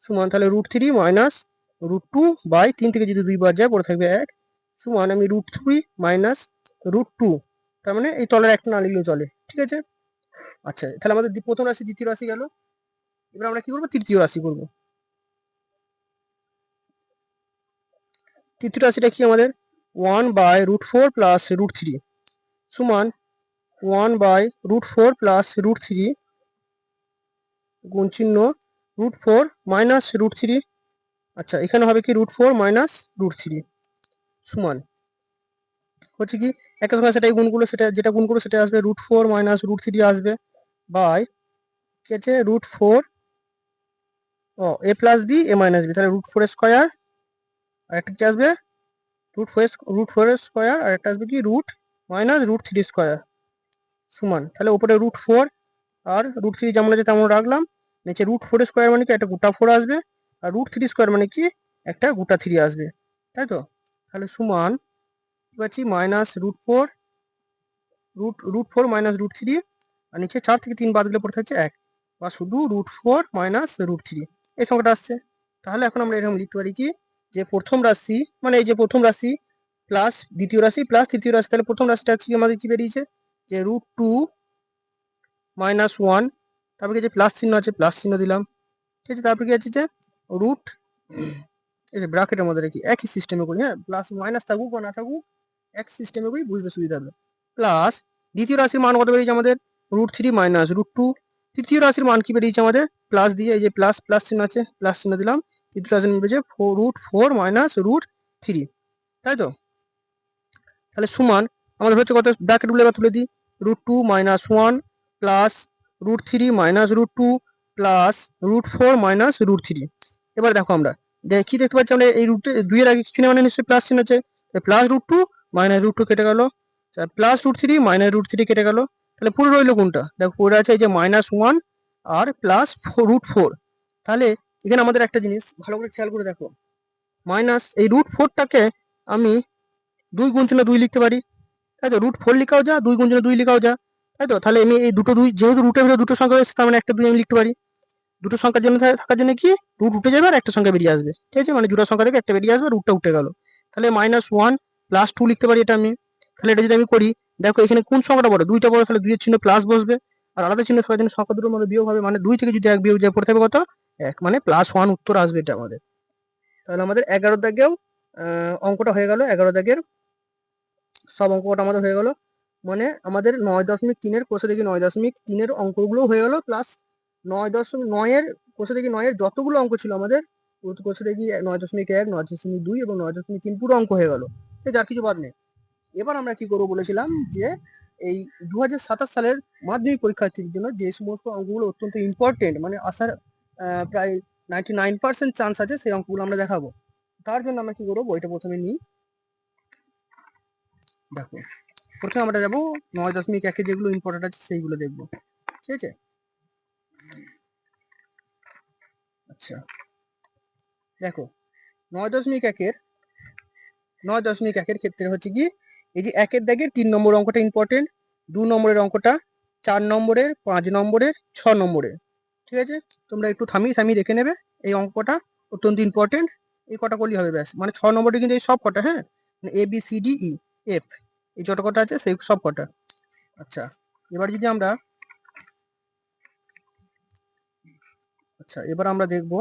সমান, তাহলে √3 মাইনাস √2 বাই 3 থেকে যদি 2 বাদ যায় পড়ে থাকবে 1 সমান, আমি √3 মাইনাস √2, তার মানে এই তলের একটা না লিখলেও চলে। ঠিক আছে, আচ্ছা, তাহলে আমাদের প্রথম রাশি দ্বিতীয় রাশি গেল। এবার আমরা কি করবো? তৃতীয় রাশি করবো। তৃতীয় রাশিটা কি আমাদের? 1/√4 প্লাস √3 সমান 1/√4 প্লাস √3 গুণ চিহ্ন √4 মাইনাস √3। আচ্ছা, এখানে হবে কি? √4 মাইনাস √3 সমান হচ্ছে কি? একের সঙ্গে সেটাই গুণ করলে সেটা যেটা গুণ করবো সেটা আসবে, √4 মাইনাস √3 আসবে, বাই কি আছে? √4 a + b a - b, তাহলে √4 স্কোয়ার, আর একটা কি আসবে? √4 স্কোয়ার, আর একটা আসবে কি? √ মাইনাস √3 স্কোয়ার সমান, তাহলে উপরে √4 আর √3 যেমন আছে তেমন রাখলাম, নিচে √4 স্কোয়ার মানে কি একটা গোটা 4 আসবে, আর √3 স্কোয়ার মানে কি একটা গোটা 3 আসবে, তাই তো? তাহলে সমান কি পাচ্ছি? মাইনাস √4 মাইনাস √3, আর নিচে 4 থেকে 3 বাদ দিলে পড়ে থাকছে 1, বা শুধু √4 মাইনাস √3 এই সংখ্যাটা আসছে। তাহলে এখন আমরা এরকম লিখতে পারি কি? যে প্রথম রাশি মানে এই যে প্রথম রাশি প্লাস দ্বিতীয় রাশি প্লাস তৃতীয় রাশি, তাহলে প্রথম রাশিটা হচ্ছে আমাদের কি বেরিয়েছে? যে √2 - 1, তারপরে যে প্লাস চিহ্ন আছে প্লাস চিহ্ন দিলাম। ঠিক আছে, তারপরে কি আছে? যে রুট, এই যে ব্র্যাকেটের মধ্যে রেখে একই সিস্টেমে করি, হ্যাঁ, প্লাস মাইনাস থাকুক বা না থাকুক এক সিস্টেমে করি, বুঝতে সুবিধা হবে। প্লাস দ্বিতীয় রাশির মান কত বেরিয়েছে আমাদের? √3 মাইনাস √2। তৃতীয় রাশির মান কি বেরিয়েছে আমাদের? প্লাস দিয়ে এই যে প্লাস প্লাস চিহ্ন আছে প্লাস চিহ্ন দিলাম, তৃতীয় রাশির মান বেরিয়েছে √4 মাইনাস √3, তাই তো? তাহলে সমান আমাদের হচ্ছে কত? ব্র্যাকেট গুলো এবার তুলে দিই, √2 - 1 প্লাস √3 মাইনাস √2 প্লাস √4 মাইনাস √3। এবার দেখো আমরা কি দেখতে পাচ্ছি? আমরা এই দুই এর আগে কিছু নেই, মানে নিশ্চয়ই প্লাস চিহ্ন আছে, প্লাস √2 মাইনাস √2 কেটে গেল, প্লাস √3 মাইনাস √3 কেটে গেল, তাহলে পুরো রইলো কোনটা? দেখো পুরো আছে এই যে -1 আর প্লাস √4। তাহলে এখানে আমাদের একটা জিনিস ভালো করে খেয়াল করে দেখো, মাইনাস এই √4টাকে আমি 2 গুণ চিহ্ন 2 লিখতে পারি, তাই তো? √4 লিখাও যা, 2 গুণ চিহ্ন 2 লিখাও যা, তাই তো? তাহলে আমি এই দুটো 2, যেহেতু রুটের ভিতরে দুটো সংখ্যা রয়েছে তার মানে একটা 2 আমি লিখতে পারি। দুটো সংখ্যার জন্য থাকার জন্য কি রুট উঠে যাবে আর একটা সংখ্যা বেরিয়ে আসবে। ঠিক আছে, মানে জোড়া সংখ্যা থেকে একটা বেরিয়ে আসবে, রুটটা উঠে গেল। তাহলে -1 প্লাস 2 লিখতে পারি এটা আমি। তাহলে এটা যদি আমি করি, দেখো এখানে কোন সংখ্যাটা বড়? 2টা বড়, তাহলে 2 এর চিহ্ন প্লাস বসবে, আর আলাদা চিহ্ন থাকার জন্য সংখ্যা দুটোর মধ্যে বিয়োগ হবে, মানে 2 থেকে যদি 1 বিয়োগ যায় পড়ে থাকবে কত? 1, মানে +1 উত্তর আসবে এটা আমাদের। তাহলে আমাদের 11 দাগেও অঙ্কটা হয়ে গেল। 11 দাগের সব অঙ্কটা আমাদের হয়ে গেল, মানে আমাদের 9.3 এর কোষে দেখি 9.3 এর অঙ্কগুলো হয়ে গেল, প্লাস 9.9 এর কোষে দেখি 9 এর যতগুলো অঙ্ক ছিল আমাদের করছে দেখি 9.1, 9.2 এবং 9.3 পুরো অঙ্ক হয়ে গেল, ঠিক আছে, আর কিছু বাদ নেই। এবার আমরা কি করবো বলেছিলাম যে এই 2027 সালের মাধ্যমিক পরীক্ষার্থীদের জন্য যে সমস্ত অঙ্কগুলো অত্যন্ত ইম্পর্টেন্ট, মানে আসার প্রায় 99% চান্স আছে, সেই অঙ্কগুলো আমরা দেখাবো। তার জন্য আমরা কি করবো, বইটা প্রথমে নিই। দেখো, প্রথমে আমরা যাবো 9.1 যেগুলো ইম্পর্টেন্ট আছে সেইগুলো দেখবো, ঠিক আছে। আচ্ছা, দেখো 9.1-এর 9.1-এর ক্ষেত্রে হচ্ছে কি, এই যে 1-এর দাগের 3 নম্বর অঙ্কটা ইম্পর্টেন্ট, 2 নম্বরের অঙ্কটা, 4 নম্বরের, 5 নম্বরের, 6 নম্বরের, ঠিক আছে। তোমরা একটু থামিয়ে দেখে নেবে, এই অঙ্কটা অত্যন্ত ইম্পর্টেন্ট, এই কটা করলেই হবে ব্যাস। মানে 6 নম্বরটি কিন্তু এই সব কটা, হ্যাঁ, ABCDEF এই যত কটা আছে সেই সব কটা। আচ্ছা, এবার যদি আমরা দেখবো,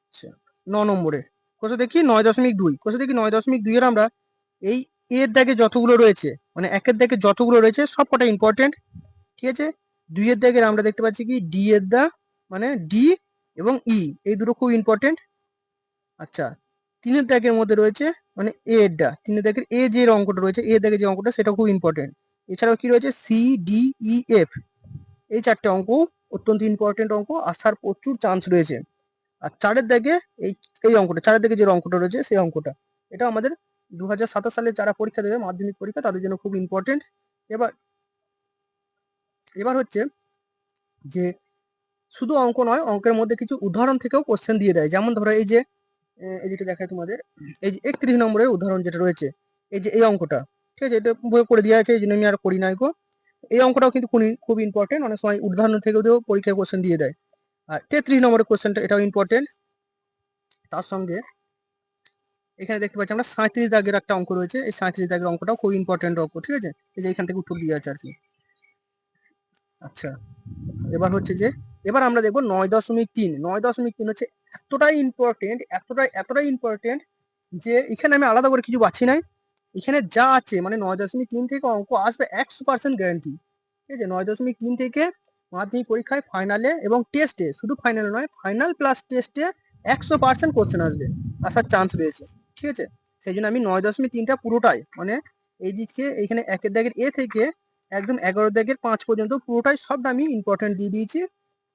আচ্ছা 9 নম্বরে কোষে দেখি 9.2, কোষে দেখি 9.2 এর আমরা এই এর দাগে যতগুলো রয়েছে, মানে 1-এর দাগে যতগুলো রয়েছে সব কটা ইম্পর্টেন্ট, ঠিক আছে। 2-এর দাগের আমরা দেখতে পাচ্ছি কি ডি এর দা, মানে ডি এবং ই এই দুটো খুব ইম্পর্টেন্ট। আচ্ছা, 3-এর দাগের মধ্যে রয়েছে মানে এ এর দা, 3-এর দাগের এ যে অঙ্কটা রয়েছে, এ দাগের যে অঙ্কটা সেটা খুব ইম্পর্টেন্ট। এছাড়াও কি রয়েছে CDEF, এই 4টে অঙ্ক অত্যন্ত ইম্পর্টেন্ট অঙ্ক, আসার প্রচুর চান্স রয়েছে। আর 4-এর দাগে এই এই অঙ্কটা, 4-এর দাগে যে অঙ্কটা রয়েছে সেই অঙ্কটা, এটা আমাদের 2027 সালে যারা পরীক্ষা দেবে মাধ্যমিক পরীক্ষা তাদের জন্য খুব ইম্পর্টেন্ট। এবার হচ্ছে যে শুধু অঙ্ক নয়, অঙ্কের মধ্যে কিছু উদাহরণ থেকেও কোশ্চেন দিয়ে দেয়। যেমন ধরো এই যে যেটা দেখায় তোমাদের, এই যে 31 নম্বরের উদাহরণ যেটা রয়েছে, এই যে এই অঙ্কটা, ঠিক আছে, এটা বইয়ে করে দেওয়া আছে, এই জন্য আমি আর করি নাই গো। এই অঙ্কটাও কিন্তু খুব ইম্পর্টেন্ট, অনেক সময় উদাহরণ থেকেও পরীক্ষায় কোশ্চেন দিয়ে দেয়। আর 33 নম্বরের কোশ্চেনটা এটাও ইম্পর্টেন্ট। তার সঙ্গে এখানে দেখতে পাচ্ছি আমরা 37 দাগের একটা অঙ্ক রয়েছে, এই 37 দাগের অঙ্কটাও খুব ইম্পর্টেন্ট অঙ্ক, ঠিক আছে, এই যে এখান থেকে উত্তর দিয়ে আছে আর কি। আচ্ছা, এবার হচ্ছে যে এবার আমরা দেখবো 9.3। 9.3 হচ্ছে এতটাই ইম্পর্টেন্ট যে এখানে আমি আলাদা করে কিছু পাচ্ছি নাই, এখানে যা আছে মানে 9.3 থেকে অঙ্ক আসবে 100% গ্যারান্টি, ঠিক আছে। 9.3 থেকে মাধ্যমিক পরীক্ষায় ফাইনালে এবং টেস্টে, শুধু ফাইনালে নয়, ফাইনাল প্লাস টেস্টে 100% কোশ্চেন আসবে, আসার চান্স রয়েছে, ঠিক আছে। সেই জন্য আমি 9.3টা পুরোটাই, মানে এই দিকে এখানে 1-এর দাগের এ থেকে একদম 11 দাগের 5 পর্যন্ত পুরোটাই সবটা আমি ইম্পর্টেন্ট দিয়ে দিয়েছি।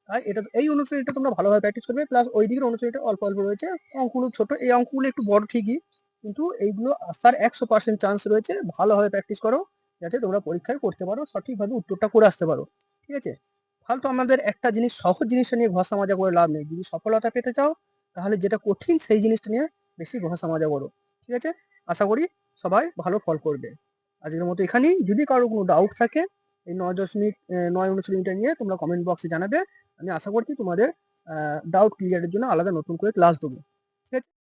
আর এটা এই অনুশীলনীটা তোমরা ভালোভাবে প্র্যাকটিস করবে, প্লাস ওই দিকের অনুশীলনীটা অল্প অল্প রয়েছে, অঙ্কগুলো ছোট, এই অঙ্কগুলো একটু বড় ঠিকই, কিন্তু এইগুলো আসার 100% চান্স রয়েছে। ভালোভাবে প্র্যাকটিস করো যাতে তোমরা পরীক্ষায় করতে পারো, সঠিকভাবে উত্তরটা করে আসতে পারো, ঠিক আছে। ফালতু আমাদের একটা জিনিস, সহজ জিনিসটা নিয়ে ঘষা মাজা করে লাভ নেই। যদি সফলতা পেতে চাও তাহলে যেটা কঠিন সেই জিনিসটা নিয়ে বেশি ঘষা মাজা করো, ঠিক আছে। আশা করি সবাই ভালো ফল করবে। আজকের মতো এখানেই, যদি কারো কোনো ডাউট থাকে এই 9 অনুশীলনীটা নিয়ে তোমরা কমেন্ট বক্সে জানাবে। আমি আশা করছি তোমাদের ডাউট ক্লিয়ারের জন্য আলাদা নতুন করে ক্লাস দেবো।